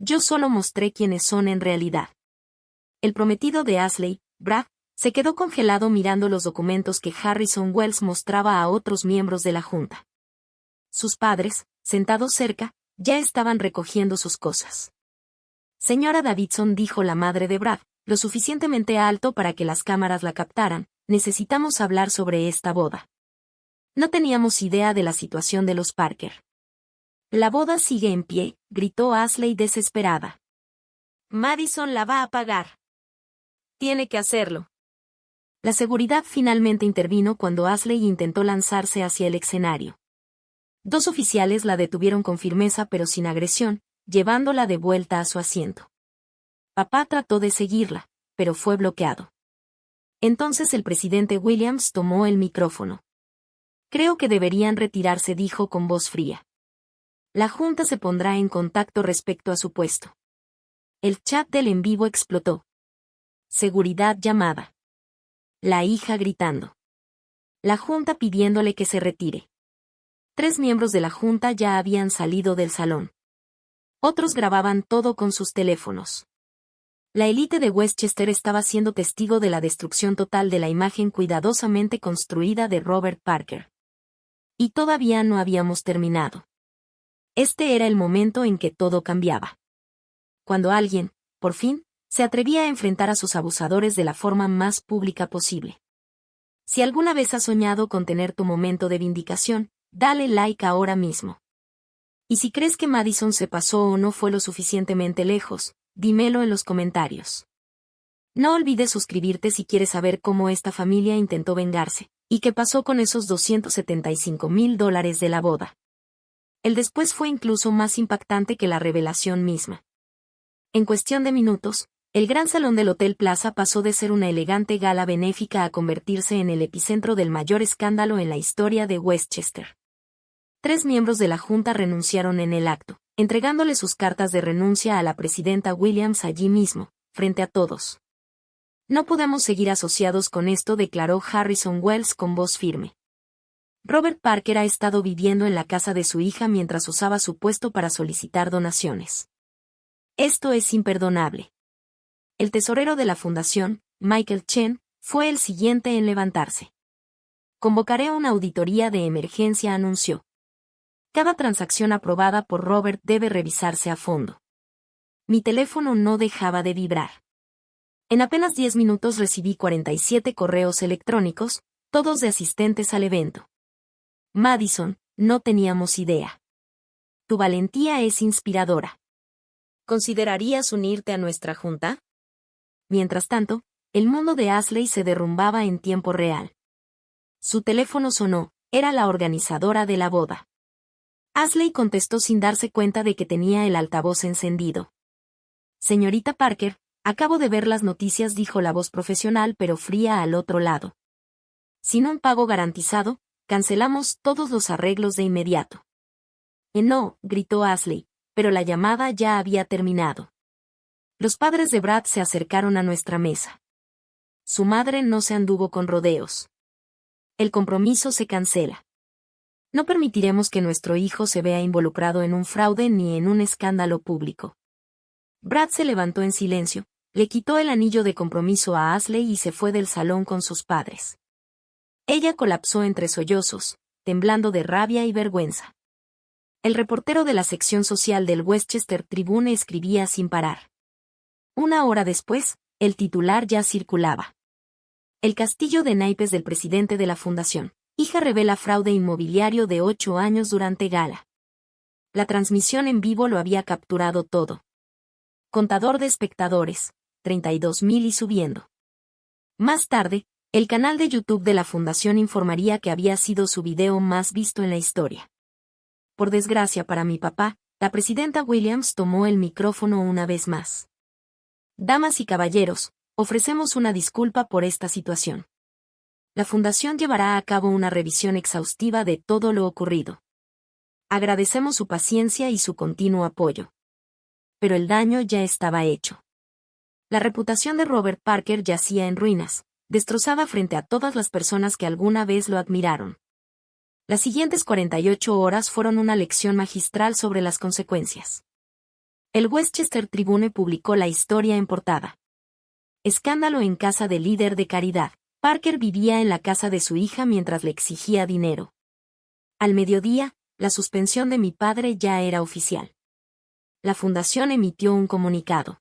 Yo solo mostré quiénes son en realidad. El prometido de Ashley, Brad, se quedó congelado mirando los documentos que Harrison Wells mostraba a otros miembros de la junta. Sus padres, sentados cerca, ya estaban recogiendo sus cosas. Señora Davidson, dijo la madre de Brad, lo suficientemente alto para que las cámaras la captaran, necesitamos hablar sobre esta boda. No teníamos idea de la situación de los Parker. La boda sigue en pie, gritó Ashley desesperada. Madison la va a pagar. Tiene que hacerlo. La seguridad finalmente intervino cuando Ashley intentó lanzarse hacia el escenario. 2 oficiales la detuvieron con firmeza pero sin agresión, llevándola de vuelta a su asiento. Papá trató de seguirla, pero fue bloqueado. Entonces el presidente Williams tomó el micrófono. Creo que deberían retirarse, dijo con voz fría. La junta se pondrá en contacto respecto a su puesto. El chat del en vivo explotó. Seguridad llamada. La hija gritando. La junta pidiéndole que se retire. 3 miembros de la junta ya habían salido del salón. Otros grababan todo con sus teléfonos. La élite de Westchester estaba siendo testigo de la destrucción total de la imagen cuidadosamente construida de Robert Parker. Y todavía no habíamos terminado. Este era el momento en que todo cambiaba. Cuando alguien, por fin, se atrevía a enfrentar a sus abusadores de la forma más pública posible. Si alguna vez has soñado con tener tu momento de vindicación, dale like ahora mismo. Y si crees que Madison se pasó o no fue lo suficientemente lejos, dímelo en los comentarios. No olvides suscribirte si quieres saber cómo esta familia intentó vengarse, y qué pasó con esos $275,000 de la boda. El después fue incluso más impactante que la revelación misma. En cuestión de minutos, el gran salón del Hotel Plaza pasó de ser una elegante gala benéfica a convertirse en el epicentro del mayor escándalo en la historia de Westchester. 3 miembros de la junta renunciaron en el acto, entregándole sus cartas de renuncia a la presidenta Williams allí mismo, frente a todos. No podemos seguir asociados con esto, declaró Harrison Wells con voz firme. Robert Parker ha estado viviendo en la casa de su hija mientras usaba su puesto para solicitar donaciones. Esto es imperdonable. El tesorero de la fundación, Michael Chen, fue el siguiente en levantarse. Convocaré una auditoría de emergencia, anunció. Cada transacción aprobada por Robert debe revisarse a fondo. Mi teléfono no dejaba de vibrar. En apenas 10 minutos recibí 47 correos electrónicos, todos de asistentes al evento. Madison, No teníamos idea. Tu valentía es inspiradora. ¿Considerarías unirte a nuestra junta? Mientras tanto, el mundo de Ashley se derrumbaba en tiempo real. Su teléfono sonó, era la organizadora de la boda. Ashley contestó sin darse cuenta de que tenía el altavoz encendido. Señorita Parker, acabo de ver las noticias, dijo la voz profesional pero fría al otro lado. Sin un pago garantizado, cancelamos todos los arreglos de inmediato. No, gritó Ashley, pero la llamada ya había terminado. Los padres de Brad se acercaron a nuestra mesa. Su madre no se anduvo con rodeos. El compromiso se cancela. No permitiremos que nuestro hijo se vea involucrado en un fraude ni en un escándalo público. Brad se levantó en silencio, le quitó el anillo de compromiso a Ashley y se fue del salón con sus padres. Ella colapsó entre sollozos, temblando de rabia y vergüenza. El reportero de la sección social del Westchester Tribune escribía sin parar. Una hora después, el titular ya circulaba. El castillo de naipes del presidente de la fundación. Hija revela fraude inmobiliario de 8 años durante gala. La transmisión en vivo lo había capturado todo. Contador de espectadores, 32,000 y subiendo. Más tarde, el canal de YouTube de la fundación informaría que había sido su video más visto en la historia. Por desgracia para mi papá, la presidenta Williams tomó el micrófono una vez más. Damas y caballeros, ofrecemos una disculpa por esta situación. La fundación llevará a cabo una revisión exhaustiva de todo lo ocurrido. Agradecemos su paciencia y su continuo apoyo. Pero el daño ya estaba hecho. La reputación de Robert Parker yacía en ruinas, destrozada frente a todas las personas que alguna vez lo admiraron. Las siguientes 48 horas fueron una lección magistral sobre las consecuencias. El Westchester Tribune publicó la historia en portada. Escándalo en casa del líder de caridad. Parker vivía en la casa de su hija mientras le exigía dinero. Al mediodía, la suspensión de mi padre ya era oficial. La fundación emitió un comunicado.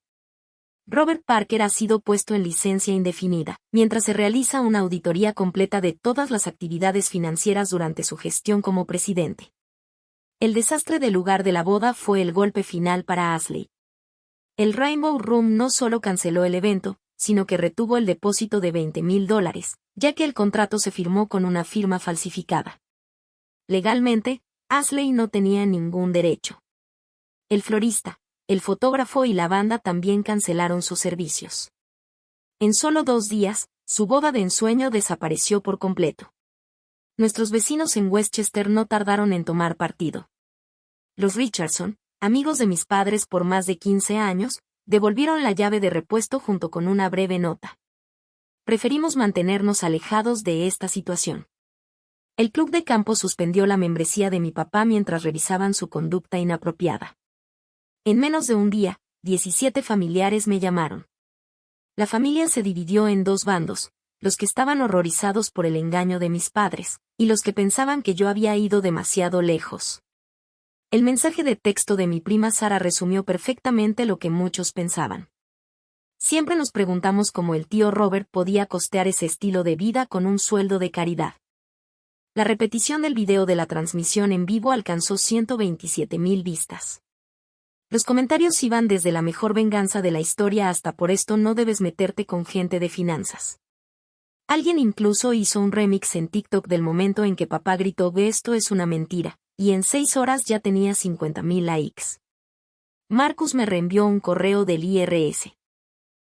Robert Parker ha sido puesto en licencia indefinida, mientras se realiza una auditoría completa de todas las actividades financieras durante su gestión como presidente. El desastre del lugar de la boda fue el golpe final para Ashley. El Rainbow Room no solo canceló el evento, sino que retuvo el depósito de $20,000, ya que el contrato se firmó con una firma falsificada. Legalmente, Ashley no tenía ningún derecho. El florista, el fotógrafo y la banda también cancelaron sus servicios. En solo 2 días, su boda de ensueño desapareció por completo. Nuestros vecinos en Westchester no tardaron en tomar partido. Los Richardson, amigos de mis padres por más de 15 años, devolvieron la llave de repuesto junto con una breve nota. Preferimos mantenernos alejados de esta situación. El club de campo suspendió la membresía de mi papá mientras revisaban su conducta inapropiada. En menos de un día, 17 familiares me llamaron. La familia se dividió en 2 bandos, los que estaban horrorizados por el engaño de mis padres, y los que pensaban que yo había ido demasiado lejos. El mensaje de texto de mi prima Sara resumió perfectamente lo que muchos pensaban. Siempre nos preguntamos cómo el tío Robert podía costear ese estilo de vida con un sueldo de caridad. La repetición del video de la transmisión en vivo alcanzó 127,000 vistas. Los comentarios iban desde la mejor venganza de la historia hasta por esto no debes meterte con gente de finanzas. Alguien incluso hizo un remix en TikTok del momento en que papá gritó esto es una mentira, y en 6 horas ya tenía 50,000 likes. Marcus me reenvió un correo del IRS.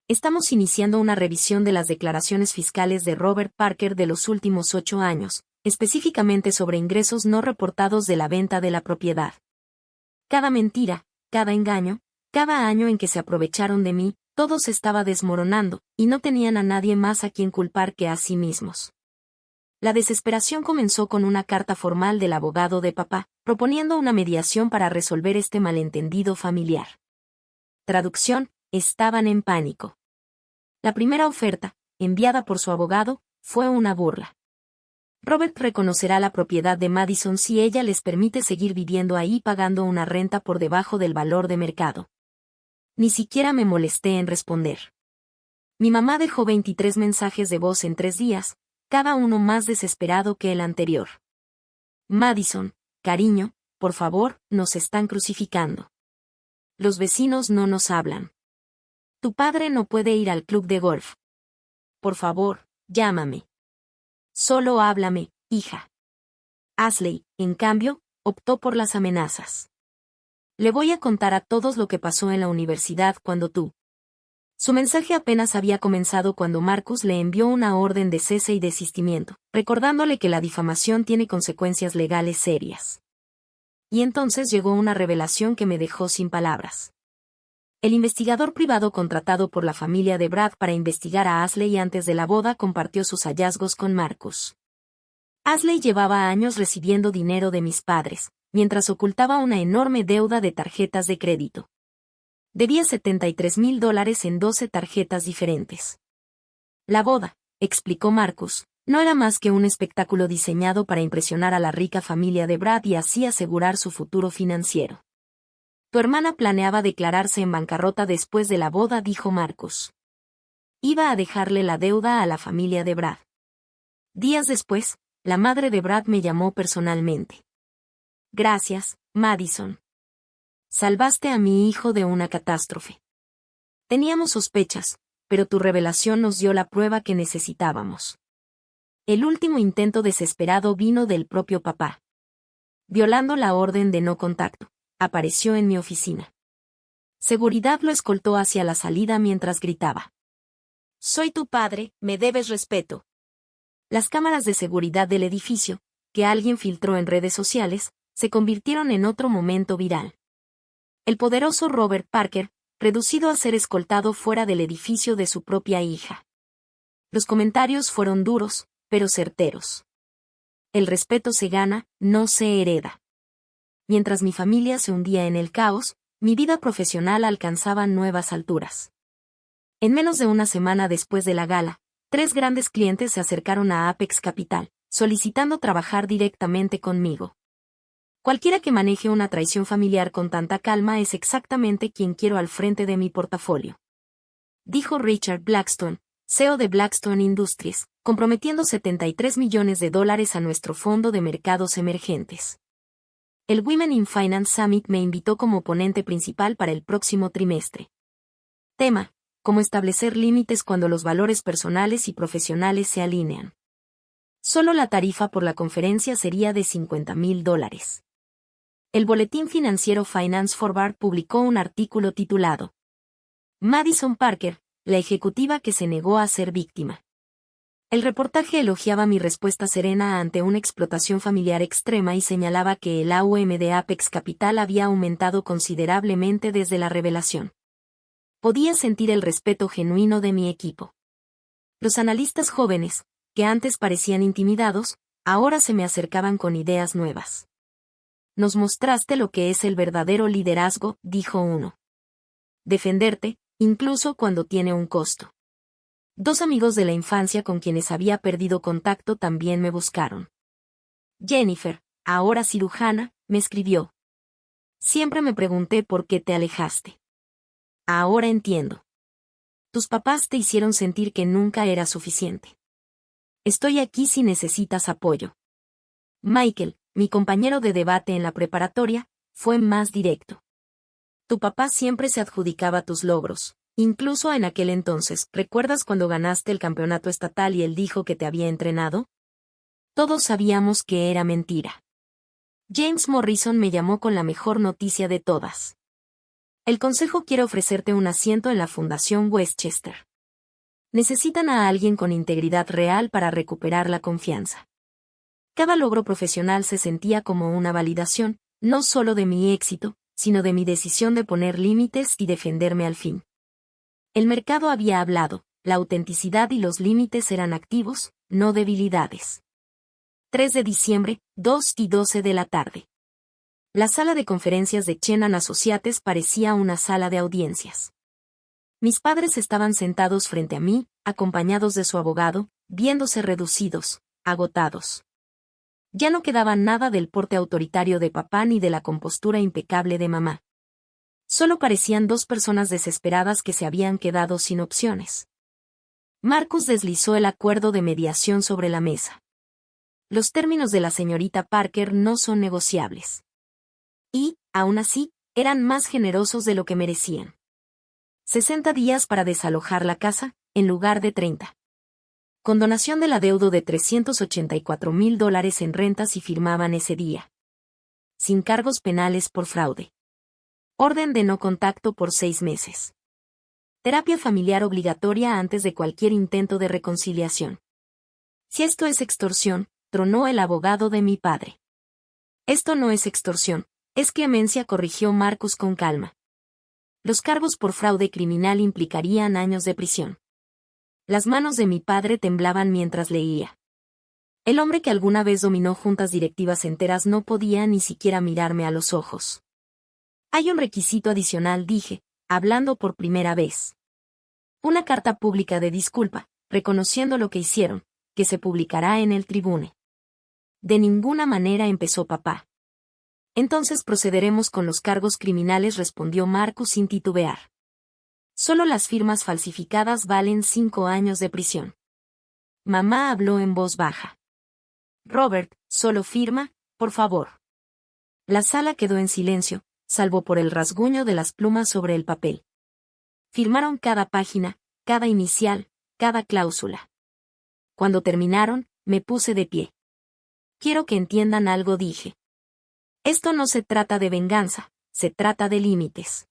Estamos iniciando una revisión de las declaraciones fiscales de Robert Parker de los últimos 8 años, específicamente sobre ingresos no reportados de la venta de la propiedad. Cada mentira, cada engaño, cada año en que se aprovecharon de mí, todo se estaba desmoronando, y no tenían a nadie más a quien culpar que a sí mismos. La desesperación comenzó con una carta formal del abogado de papá, proponiendo una mediación para resolver este malentendido familiar. Traducción, estaban en pánico. La primera oferta, enviada por su abogado, fue una burla. Robert reconocerá la propiedad de Madison si ella les permite seguir viviendo ahí pagando una renta por debajo del valor de mercado. Ni siquiera me molesté en responder. Mi mamá dejó 23 mensajes de voz en 3 días, cada uno más desesperado que el anterior. Madison, Cariño, por favor, nos están crucificando. Los vecinos no nos hablan. Tu padre no puede ir al club de golf. Por favor, llámame. Solo háblame, hija. Ashley, en cambio, optó por las amenazas. Le voy a contar a todos lo que pasó en la universidad cuando tú. Su mensaje apenas había comenzado cuando Marcus le envió una orden de cese y desistimiento, recordándole que la difamación tiene consecuencias legales serias. Y entonces llegó una revelación que me dejó sin palabras. El investigador privado contratado por la familia de Brad para investigar a Ashley antes de la boda compartió sus hallazgos con Marcus. Ashley llevaba años recibiendo dinero de mis padres, mientras ocultaba una enorme deuda de tarjetas de crédito. Debía $73,000 en 12 tarjetas diferentes. La boda, explicó Marcus, no era más que un espectáculo diseñado para impresionar a la rica familia de Brad y así asegurar su futuro financiero. Tu hermana planeaba declararse en bancarrota después de la boda, dijo Marcus. Iba a dejarle la deuda a la familia de Brad. Días después, la madre de Brad me llamó personalmente. Gracias, Madison. Salvaste a mi hijo de una catástrofe. Teníamos sospechas, pero tu revelación nos dio la prueba que necesitábamos. El último intento desesperado vino del propio papá. Violando la orden de no contacto, apareció en mi oficina. Seguridad lo escoltó hacia la salida mientras gritaba. Soy tu padre, me debes respeto. Las cámaras de seguridad del edificio, que alguien filtró en redes sociales, se convirtieron en otro momento viral. El poderoso Robert Parker, reducido a ser escoltado fuera del edificio de su propia hija. Los comentarios fueron duros, pero certeros. El respeto se gana, no se hereda. Mientras mi familia se hundía en el caos, mi vida profesional alcanzaba nuevas alturas. En menos de una semana después de la gala, 3 grandes clientes se acercaron a Apex Capital, solicitando trabajar directamente conmigo. Cualquiera que maneje una traición familiar con tanta calma es exactamente quien quiero al frente de mi portafolio. Dijo Richard Blackstone, CEO de Blackstone Industries, comprometiendo $73 millones a nuestro fondo de mercados emergentes. El Women in Finance Summit me invitó como ponente principal para el próximo trimestre. Tema: cómo establecer límites cuando los valores personales y profesionales se alinean. Solo la tarifa por la conferencia sería de $50,000. El boletín financiero Finance Forward publicó un artículo titulado Madison Parker, la ejecutiva que se negó a ser víctima. El reportaje elogiaba mi respuesta serena ante una explotación familiar extrema y señalaba que el AUM de Apex Capital había aumentado considerablemente desde la revelación. Podía sentir el respeto genuino de mi equipo. Los analistas jóvenes, que antes parecían intimidados, ahora se me acercaban con ideas nuevas. Nos mostraste lo que es el verdadero liderazgo, dijo uno. Defenderte, incluso cuando tiene un costo. 2 amigos de la infancia con quienes había perdido contacto también me buscaron. Jennifer, ahora cirujana, me escribió. Siempre me pregunté por qué te alejaste. Ahora entiendo. Tus papás te hicieron sentir que nunca era suficiente. Estoy aquí si necesitas apoyo. Michael, mi compañero de debate en la preparatoria, fue más directo. Tu papá siempre se adjudicaba tus logros, incluso en aquel entonces. ¿Recuerdas cuando ganaste el campeonato estatal y él dijo que te había entrenado? Todos sabíamos que era mentira. James Morrison me llamó con la mejor noticia de todas. El consejo quiere ofrecerte un asiento en la Fundación Westchester. Necesitan a alguien con integridad real para recuperar la confianza. Cada logro profesional se sentía como una validación, no solo de mi éxito, sino de mi decisión de poner límites y defenderme al fin. El mercado había hablado, la autenticidad y los límites eran activos, no debilidades. 3 de diciembre, 2:12 de la tarde. La sala de conferencias de Chenan Associates parecía una sala de audiencias. Mis padres estaban sentados frente a mí, acompañados de su abogado, viéndose reducidos, agotados. Ya no quedaba nada del porte autoritario de papá ni de la compostura impecable de mamá. Solo parecían 2 personas desesperadas que se habían quedado sin opciones. Marcus deslizó el acuerdo de mediación sobre la mesa. Los términos de la señorita Parker no son negociables. Y, aún así, eran más generosos de lo que merecían. 60 días para desalojar la casa, en lugar de 30. Condonación del adeudo de $384,000 en rentas y firmaban ese día. Sin cargos penales por fraude. Orden de no contacto por 6 meses. Terapia familiar obligatoria antes de cualquier intento de reconciliación. Si esto es extorsión, tronó el abogado de mi padre. Esto no es extorsión, es clemencia, corrigió Marcus con calma. Los cargos por fraude criminal implicarían años de prisión. Las manos de mi padre temblaban mientras leía. El hombre que alguna vez dominó juntas directivas enteras no podía ni siquiera mirarme a los ojos. Hay un requisito adicional, dije, hablando por primera vez. Una carta pública de disculpa, reconociendo lo que hicieron, que se publicará en el Tribune. De ninguna manera, empezó papá. Entonces procederemos con los cargos criminales, respondió Marcus sin titubear. Solo las firmas falsificadas valen 5 años de prisión. Mamá habló en voz baja. Robert, solo firma, por favor. La sala quedó en silencio, salvo por el rasguño de las plumas sobre el papel. Firmaron cada página, cada inicial, cada cláusula. Cuando terminaron, me puse de pie. Quiero que entiendan algo, dije. Esto no se trata de venganza, se trata de límites.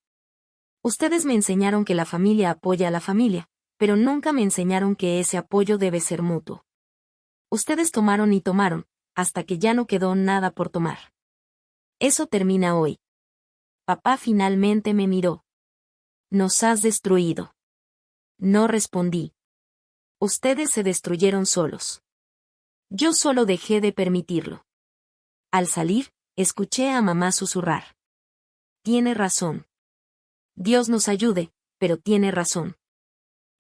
Ustedes me enseñaron que la familia apoya a la familia, pero nunca me enseñaron que ese apoyo debe ser mutuo. Ustedes tomaron y tomaron, hasta que ya no quedó nada por tomar. Eso termina hoy. Papá finalmente me miró. Nos has destruido. No respondí. Ustedes se destruyeron solos. Yo solo dejé de permitirlo. Al salir, escuché a mamá susurrar. Tiene razón. Dios nos ayude, pero tiene razón.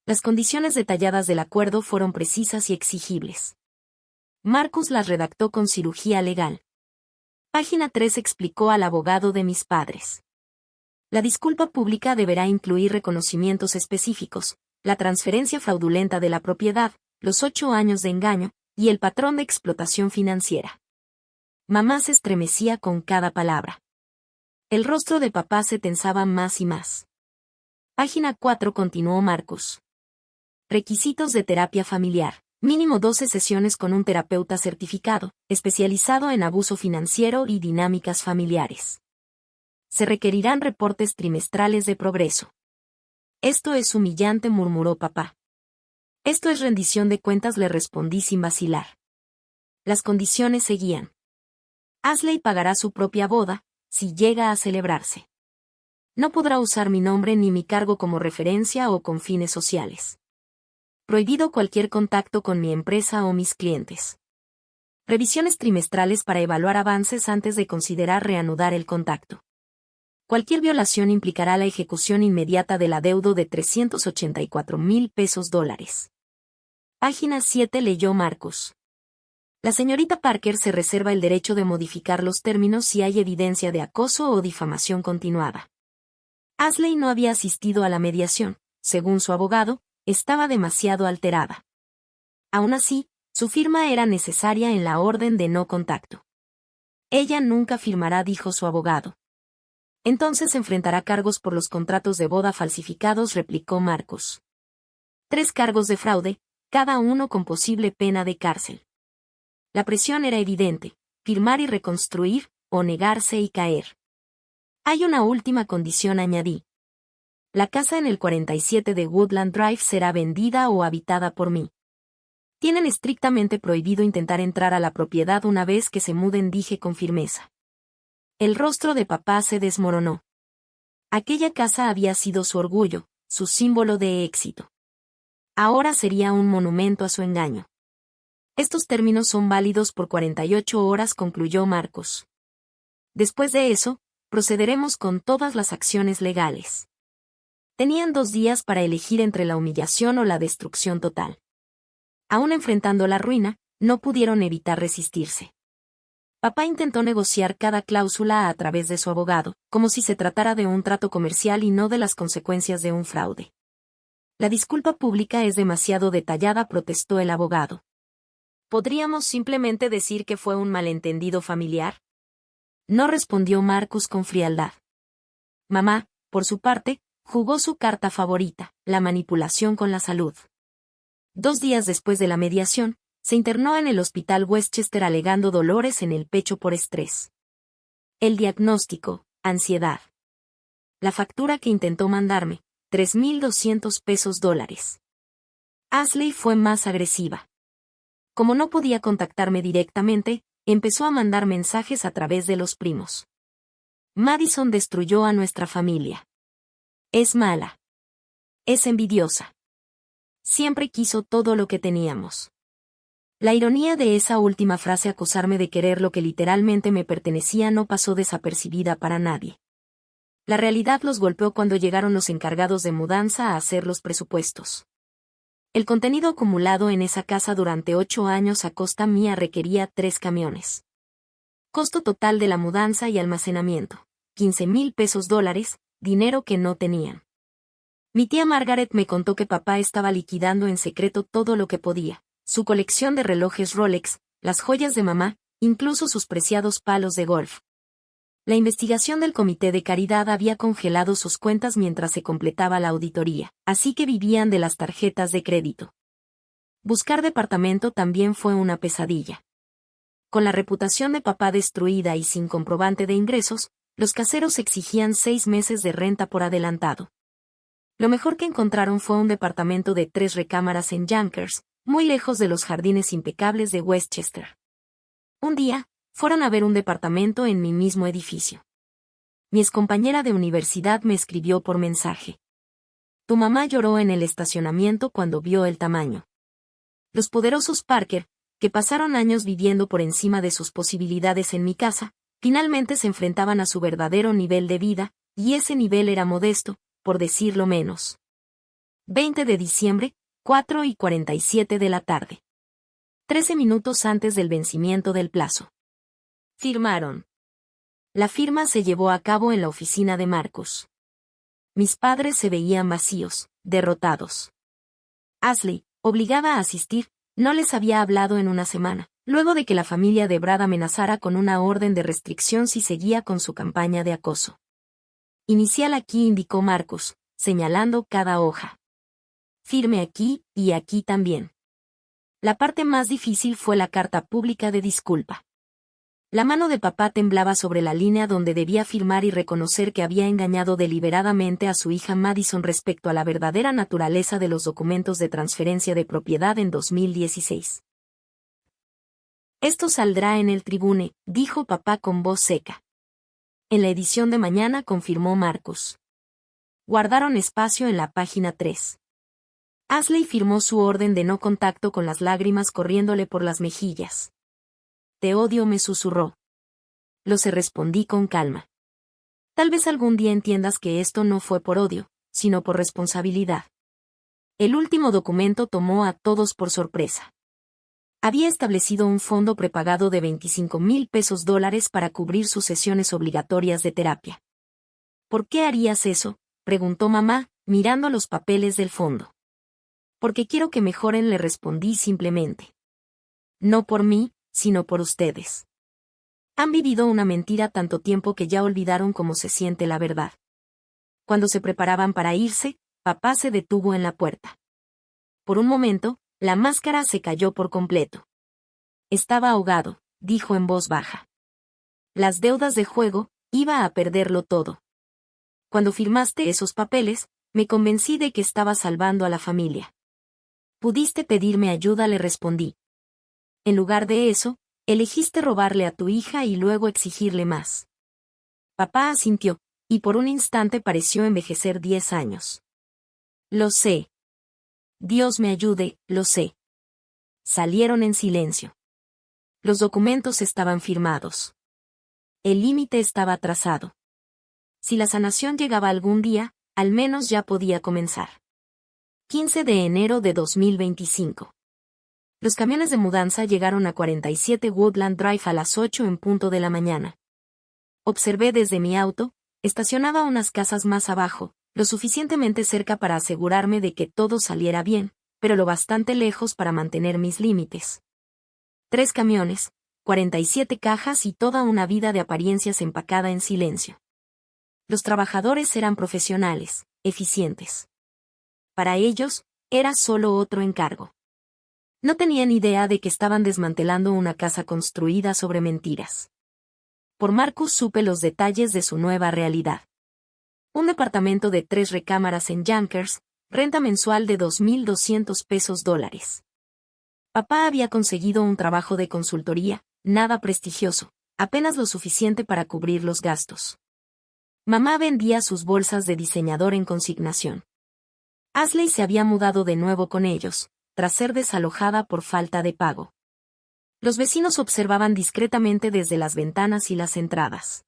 Las condiciones detalladas del acuerdo fueron precisas y exigibles. Marcus las redactó con cirugía legal. Página 3 explicó al abogado de mis padres. La disculpa pública deberá incluir reconocimientos específicos, la transferencia fraudulenta de la propiedad, los 8 años de engaño, y el patrón de explotación financiera. Mamá se estremecía con cada palabra. El rostro de papá se tensaba más y más. Página 4 continuó Marcus. Requisitos de terapia familiar. Mínimo 12 sesiones con un terapeuta certificado, especializado en abuso financiero y dinámicas familiares. Se requerirán reportes trimestrales de progreso. Esto es humillante, murmuró papá. Esto es rendición de cuentas, le respondí sin vacilar. Las condiciones seguían. Ashley pagará su propia boda, si llega a celebrarse. No podrá usar mi nombre ni mi cargo como referencia o con fines sociales. Prohibido cualquier contacto con mi empresa o mis clientes. Revisiones trimestrales para evaluar avances antes de considerar reanudar el contacto. Cualquier violación implicará la ejecución inmediata del adeudo de $384,000. Página 7 leyó Marcus. La señorita Parker se reserva el derecho de modificar los términos si hay evidencia de acoso o difamación continuada. Ashley no había asistido a la mediación, según su abogado, estaba demasiado alterada. Aún así, su firma era necesaria en la orden de no contacto. Ella nunca firmará, dijo su abogado. Entonces enfrentará cargos por los contratos de boda falsificados, replicó Marcus. 3 cargos de fraude, cada uno con posible pena de cárcel. La presión era evidente, firmar y reconstruir, o negarse y caer. Hay una última condición, añadí. La casa en el 47 de Woodland Drive será vendida o habitada por mí. Tienen estrictamente prohibido intentar entrar a la propiedad una vez que se muden, dije con firmeza. El rostro de papá se desmoronó. Aquella casa había sido su orgullo, su símbolo de éxito. Ahora sería un monumento a su engaño. Estos términos son válidos por 48 horas, concluyó Marcus. Después de eso, procederemos con todas las acciones legales. Tenían 2 días para elegir entre la humillación o la destrucción total. Aún enfrentando la ruina, no pudieron evitar resistirse. Papá intentó negociar cada cláusula a través de su abogado, como si se tratara de un trato comercial y no de las consecuencias de un fraude. La disculpa pública es demasiado detallada, protestó el abogado. ¿Podríamos simplemente decir que fue un malentendido familiar? No respondió Marcus con frialdad. Mamá, por su parte, jugó su carta favorita, la manipulación con la salud. 2 días después de la mediación, se internó en el hospital Westchester alegando dolores en el pecho por estrés. El diagnóstico, ansiedad. La factura que intentó mandarme, $3,200. Ashley fue más agresiva. Como no podía contactarme directamente, empezó a mandar mensajes a través de los primos. Madison destruyó a nuestra familia. Es mala. Es envidiosa. Siempre quiso todo lo que teníamos. La ironía de esa última frase, acusarme de querer lo que literalmente me pertenecía, no pasó desapercibida para nadie. La realidad los golpeó cuando llegaron los encargados de mudanza a hacer los presupuestos. El contenido acumulado en esa casa durante 8 años a costa mía requería 3 camiones. Costo total de la mudanza y almacenamiento, $15,000, dinero que no tenían. Mi tía Margaret me contó que papá estaba liquidando en secreto todo lo que podía, su colección de relojes Rolex, las joyas de mamá, incluso sus preciados palos de golf. La investigación del comité de caridad había congelado sus cuentas mientras se completaba la auditoría, así que vivían de las tarjetas de crédito. Buscar departamento también fue una pesadilla. Con la reputación de papá destruida y sin comprobante de ingresos, los caseros exigían 6 meses de renta por adelantado. Lo mejor que encontraron fue un departamento de 3 recámaras en Yonkers, muy lejos de los jardines impecables de Westchester. Un día, fueron a ver un departamento en mi mismo edificio. Mi excompañera de universidad me escribió por mensaje. Tu mamá lloró en el estacionamiento cuando vio el tamaño. Los poderosos Parker, que pasaron años viviendo por encima de sus posibilidades en mi casa, finalmente se enfrentaban a su verdadero nivel de vida, y ese nivel era modesto, por decirlo menos. 20 de diciembre, 4:47 de la tarde. 13 minutos antes del vencimiento del plazo. Firmaron. La firma se llevó a cabo en la oficina de Marcus. Mis padres se veían vacíos, derrotados. Ashley, obligada a asistir, no les había hablado en una semana, luego de que la familia de Brad amenazara con una orden de restricción si seguía con su campaña de acoso. Inicial aquí, indicó Marcus, señalando cada hoja. Firme aquí, y aquí también. La parte más difícil fue la carta pública de disculpa. La mano de papá temblaba sobre la línea donde debía firmar y reconocer que había engañado deliberadamente a su hija Madison respecto a la verdadera naturaleza de los documentos de transferencia de propiedad en 2016. Esto saldrá en el Tribune, dijo papá con voz seca. En la edición de mañana, confirmó Marcus. Guardaron espacio en la página 3. Ashley firmó su orden de no contacto con las lágrimas corriéndole por las mejillas. Te odio, me susurró. Lo sé, respondí con calma. Tal vez algún día entiendas que esto no fue por odio, sino por responsabilidad. El último documento tomó a todos por sorpresa. Había establecido un fondo prepagado de $25,000 para cubrir sus sesiones obligatorias de terapia. ¿Por qué harías eso?, preguntó mamá, mirando los papeles del fondo. Porque quiero que mejoren, le respondí simplemente. No por mí, sino por ustedes. Han vivido una mentira tanto tiempo que ya olvidaron cómo se siente la verdad. Cuando se preparaban para irse, papá se detuvo en la puerta. Por un momento, la máscara se cayó por completo. Estaba ahogado, dijo en voz baja. Las deudas de juego, iba a perderlo todo. Cuando firmaste esos papeles, me convencí de que estaba salvando a la familia. Pudiste pedirme ayuda, le respondí. En lugar de eso, elegiste robarle a tu hija y luego exigirle más. Papá asintió, y por un instante pareció envejecer 10 años. Lo sé. Dios me ayude, lo sé. Salieron en silencio. Los documentos estaban firmados. El límite estaba trazado. Si la sanación llegaba algún día, al menos ya podía comenzar. 15 de enero de 2025. Los camiones de mudanza llegaron a 47 Woodland Drive a las 8 en punto de la mañana. Observé desde mi auto, estacionaba unas casas más abajo, lo suficientemente cerca para asegurarme de que todo saliera bien, pero lo bastante lejos para mantener mis límites. 3 camiones, 47 cajas y toda una vida de apariencias empacada en silencio. Los trabajadores eran profesionales, eficientes. Para ellos, era solo otro encargo. No tenían idea de que estaban desmantelando una casa construida sobre mentiras. Por Marcus supe los detalles de su nueva realidad. Un departamento de 3 recámaras en Yonkers, renta mensual de $2,200. Papá había conseguido un trabajo de consultoría, nada prestigioso, apenas lo suficiente para cubrir los gastos. Mamá vendía sus bolsas de diseñador en consignación. Ashley se había mudado de nuevo con ellos, tras ser desalojada por falta de pago. Los vecinos observaban discretamente desde las ventanas y las entradas.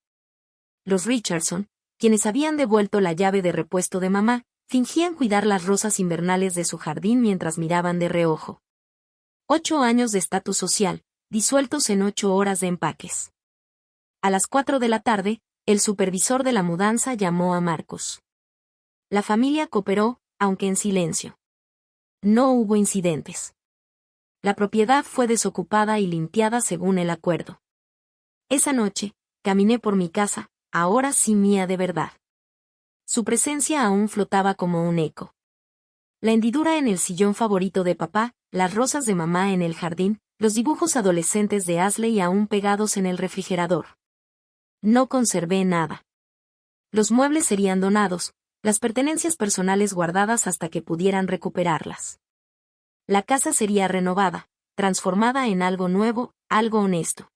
Los Richardson, quienes habían devuelto la llave de repuesto de mamá, fingían cuidar las rosas invernales de su jardín mientras miraban de reojo. 8 años de estatus social, disueltos en 8 horas de empaques. A las 4 de la tarde, el supervisor de la mudanza llamó a Marcus. La familia cooperó, aunque en silencio. No hubo incidentes. La propiedad fue desocupada y limpiada según el acuerdo. Esa noche, caminé por mi casa, ahora sí mía de verdad. Su presencia aún flotaba como un eco. La hendidura en el sillón favorito de papá, las rosas de mamá en el jardín, los dibujos adolescentes de Ashley aún pegados en el refrigerador. No conservé nada. Los muebles serían donados, las pertenencias personales guardadas hasta que pudieran recuperarlas. La casa sería renovada, transformada en algo nuevo, algo honesto.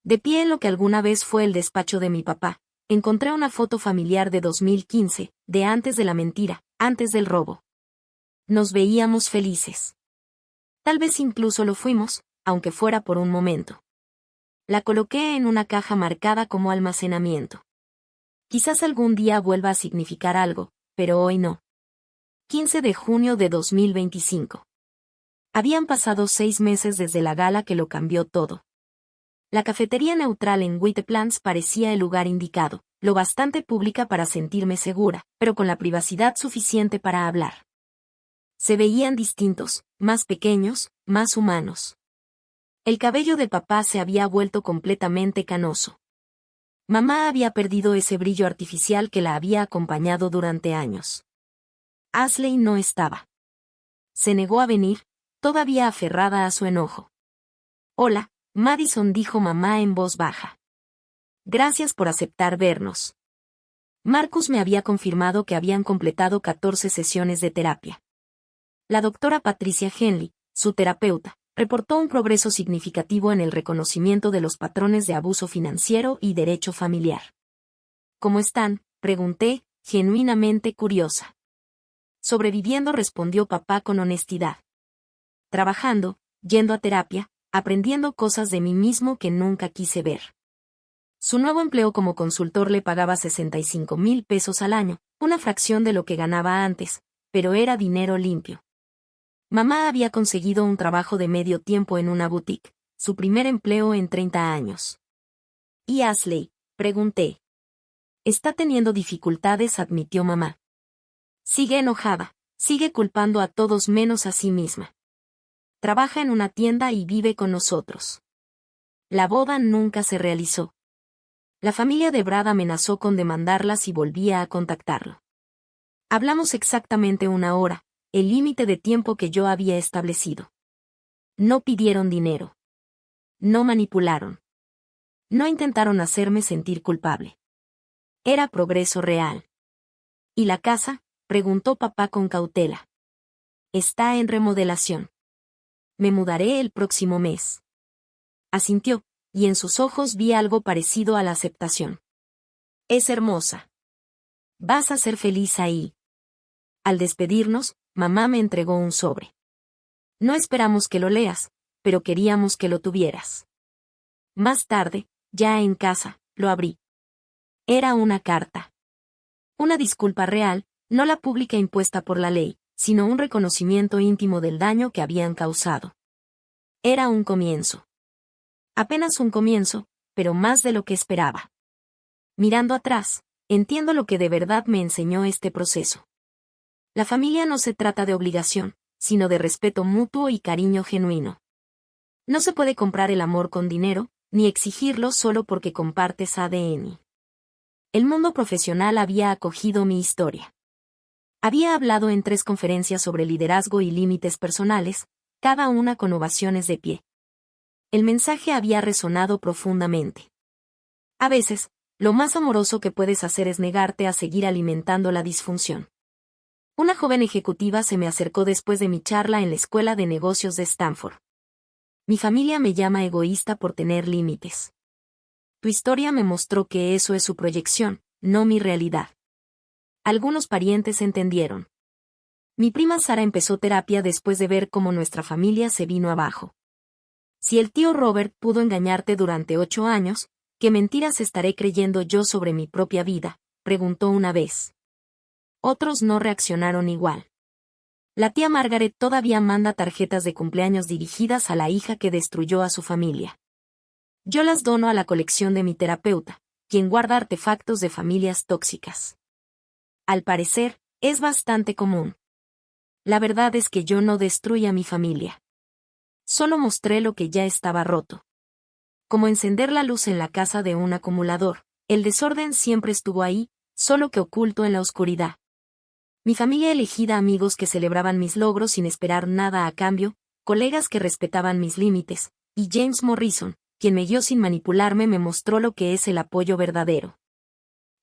De pie en lo que alguna vez fue el despacho de mi papá, encontré una foto familiar de 2015, de antes de la mentira, antes del robo. Nos veíamos felices. Tal vez incluso lo fuimos, aunque fuera por un momento. La coloqué en una caja marcada como almacenamiento. Quizás algún día vuelva a significar algo, pero hoy no. 15 de junio de 2025. Habían pasado 6 meses desde la gala que lo cambió todo. La cafetería neutral en Whiteplants parecía el lugar indicado, lo bastante pública para sentirme segura, pero con la privacidad suficiente para hablar. Se veían distintos, más pequeños, más humanos. El cabello de papá se había vuelto completamente canoso. Mamá había perdido ese brillo artificial que la había acompañado durante años. Ashley no estaba. Se negó a venir, todavía aferrada a su enojo. Hola, Madison, dijo mamá en voz baja. Gracias por aceptar vernos. Marcus me había confirmado que habían completado 14 sesiones de terapia. La doctora Patricia Henley, su terapeuta, reportó un progreso significativo en el reconocimiento de los patrones de abuso financiero y derecho familiar. ¿Cómo están?, pregunté, genuinamente curiosa. Sobreviviendo, respondió papá con honestidad. Trabajando, yendo a terapia, aprendiendo cosas de mí mismo que nunca quise ver. Su nuevo empleo como consultor le pagaba $65,000 al año, una fracción de lo que ganaba antes, pero era dinero limpio. Mamá había conseguido un trabajo de medio tiempo en una boutique, su primer empleo en 30 años. ¿Y Ashley?, pregunté. Está teniendo dificultades, admitió mamá. Sigue enojada, sigue culpando a todos menos a sí misma. Trabaja en una tienda y vive con nosotros. La boda nunca se realizó. La familia de Brad amenazó con demandarla si volvía a contactarlo. Hablamos exactamente 1 hora, el límite de tiempo que yo había establecido. No pidieron dinero. No manipularon. No intentaron hacerme sentir culpable. Era progreso real. ¿Y la casa?, preguntó papá con cautela. Está en remodelación. Me mudaré el próximo mes. Asintió, y en sus ojos vi algo parecido a la aceptación. Es hermosa. Vas a ser feliz ahí. Al despedirnos, mamá me entregó un sobre. No esperamos que lo leas, pero queríamos que lo tuvieras. Más tarde, ya en casa, lo abrí. Era una carta. Una disculpa real, no la pública impuesta por la ley, sino un reconocimiento íntimo del daño que habían causado. Era un comienzo. Apenas un comienzo, pero más de lo que esperaba. Mirando atrás, entiendo lo que de verdad me enseñó este proceso. La familia no se trata de obligación, sino de respeto mutuo y cariño genuino. No se puede comprar el amor con dinero, ni exigirlo solo porque compartes ADN. El mundo profesional había acogido mi historia. Había hablado en 3 conferencias sobre liderazgo y límites personales, cada una con ovaciones de pie. El mensaje había resonado profundamente. A veces, lo más amoroso que puedes hacer es negarte a seguir alimentando la disfunción. Una joven ejecutiva se me acercó después de mi charla en la Escuela de Negocios de Stanford. Mi familia me llama egoísta por tener límites. Tu historia me mostró que eso es su proyección, no mi realidad. Algunos parientes entendieron. Mi prima Sara empezó terapia después de ver cómo nuestra familia se vino abajo. Si el tío Robert pudo engañarte durante 8 años, ¿qué mentiras estaré creyendo yo sobre mi propia vida?, preguntó una vez. Otros no reaccionaron igual. La tía Margaret todavía manda tarjetas de cumpleaños dirigidas a la hija que destruyó a su familia. Yo las dono a la colección de mi terapeuta, quien guarda artefactos de familias tóxicas. Al parecer, es bastante común. La verdad es que yo no destruí a mi familia. Solo mostré lo que ya estaba roto. Como encender la luz en la casa de un acumulador, el desorden siempre estuvo ahí, solo que oculto en la oscuridad. Mi familia elegida, amigos que celebraban mis logros sin esperar nada a cambio, colegas que respetaban mis límites, y James Morrison, quien me guió sin manipularme, me mostró lo que es el apoyo verdadero.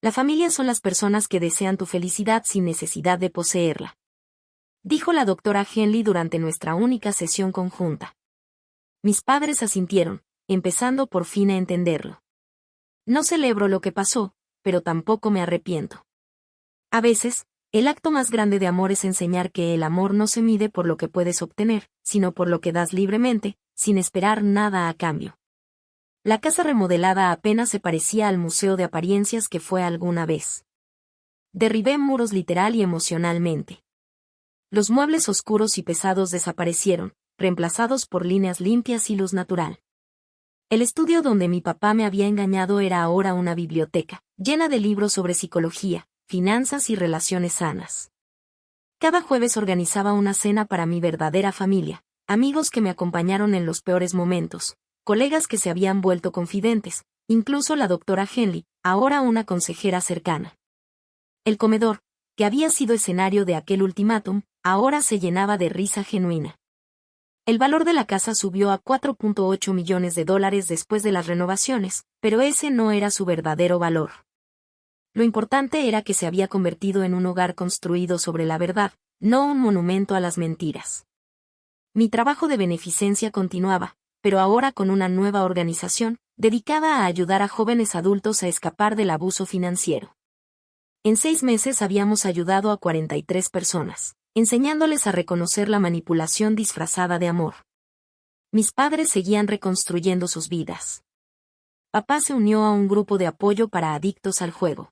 La familia son las personas que desean tu felicidad sin necesidad de poseerla, dijo la doctora Henley durante nuestra única sesión conjunta. Mis padres asintieron, empezando por fin a entenderlo. No celebro lo que pasó, pero tampoco me arrepiento. A veces, el acto más grande de amor es enseñar que el amor no se mide por lo que puedes obtener, sino por lo que das libremente, sin esperar nada a cambio. La casa remodelada apenas se parecía al museo de apariencias que fue alguna vez. Derribé muros literal y emocionalmente. Los muebles oscuros y pesados desaparecieron, reemplazados por líneas limpias y luz natural. El estudio donde mi papá me había engañado era ahora una biblioteca, llena de libros sobre psicología, finanzas y relaciones sanas. Cada jueves organizaba una cena para mi verdadera familia, amigos que me acompañaron en los peores momentos, colegas que se habían vuelto confidentes, incluso la doctora Henley, ahora una consejera cercana. El comedor, que había sido escenario de aquel ultimátum, ahora se llenaba de risa genuina. El valor de la casa subió a $4.8 millones después de las renovaciones, pero ese no era su verdadero valor. Lo importante era que se había convertido en un hogar construido sobre la verdad, no un monumento a las mentiras. Mi trabajo de beneficencia continuaba, pero ahora con una nueva organización, dedicada a ayudar a jóvenes adultos a escapar del abuso financiero. En 6 meses habíamos ayudado a 43 personas, enseñándoles a reconocer la manipulación disfrazada de amor. Mis padres seguían reconstruyendo sus vidas. Papá se unió a un grupo de apoyo para adictos al juego.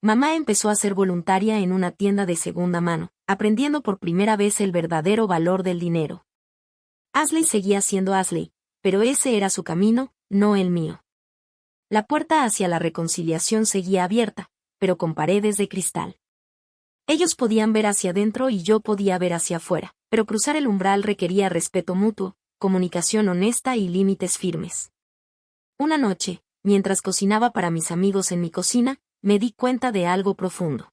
Mamá empezó a ser voluntaria en una tienda de segunda mano, aprendiendo por primera vez el verdadero valor del dinero. Ashley seguía siendo Ashley, pero ese era su camino, no el mío. La puerta hacia la reconciliación seguía abierta, pero con paredes de cristal. Ellos podían ver hacia adentro y yo podía ver hacia afuera, pero cruzar el umbral requería respeto mutuo, comunicación honesta y límites firmes. Una noche, mientras cocinaba para mis amigos en mi cocina, me di cuenta de algo profundo.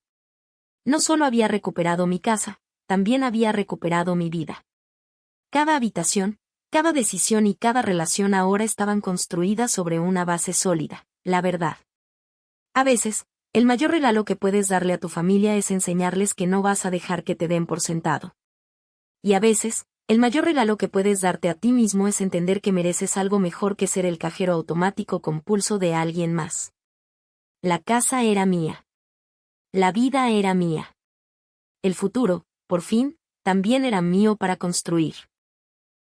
No solo había recuperado mi casa, también había recuperado mi vida. Cada habitación, cada decisión y cada relación ahora estaban construidas sobre una base sólida, la verdad. A veces, el mayor regalo que puedes darle a tu familia es enseñarles que no vas a dejar que te den por sentado. Y a veces, el mayor regalo que puedes darte a ti mismo es entender que mereces algo mejor que ser el cajero automático compulso de alguien más. La casa era mía. La vida era mía. El futuro, por fin, también era mío para construir.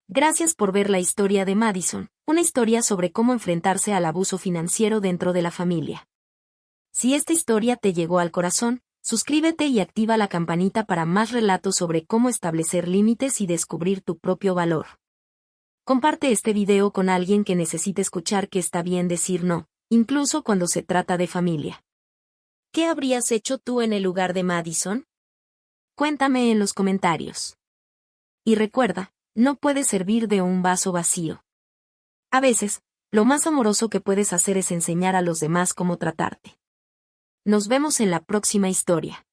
Gracias por ver la historia de Madison, una historia sobre cómo enfrentarse al abuso financiero dentro de la familia. Si esta historia te llegó al corazón, suscríbete y activa la campanita para más relatos sobre cómo establecer límites y descubrir tu propio valor. Comparte este video con alguien que necesite escuchar que está bien decir no, incluso cuando se trata de familia. ¿Qué habrías hecho tú en el lugar de Madison? Cuéntame en los comentarios. Y recuerda, no puedes servir de un vaso vacío. A veces, lo más amoroso que puedes hacer es enseñar a los demás cómo tratarte. Nos vemos en la próxima historia.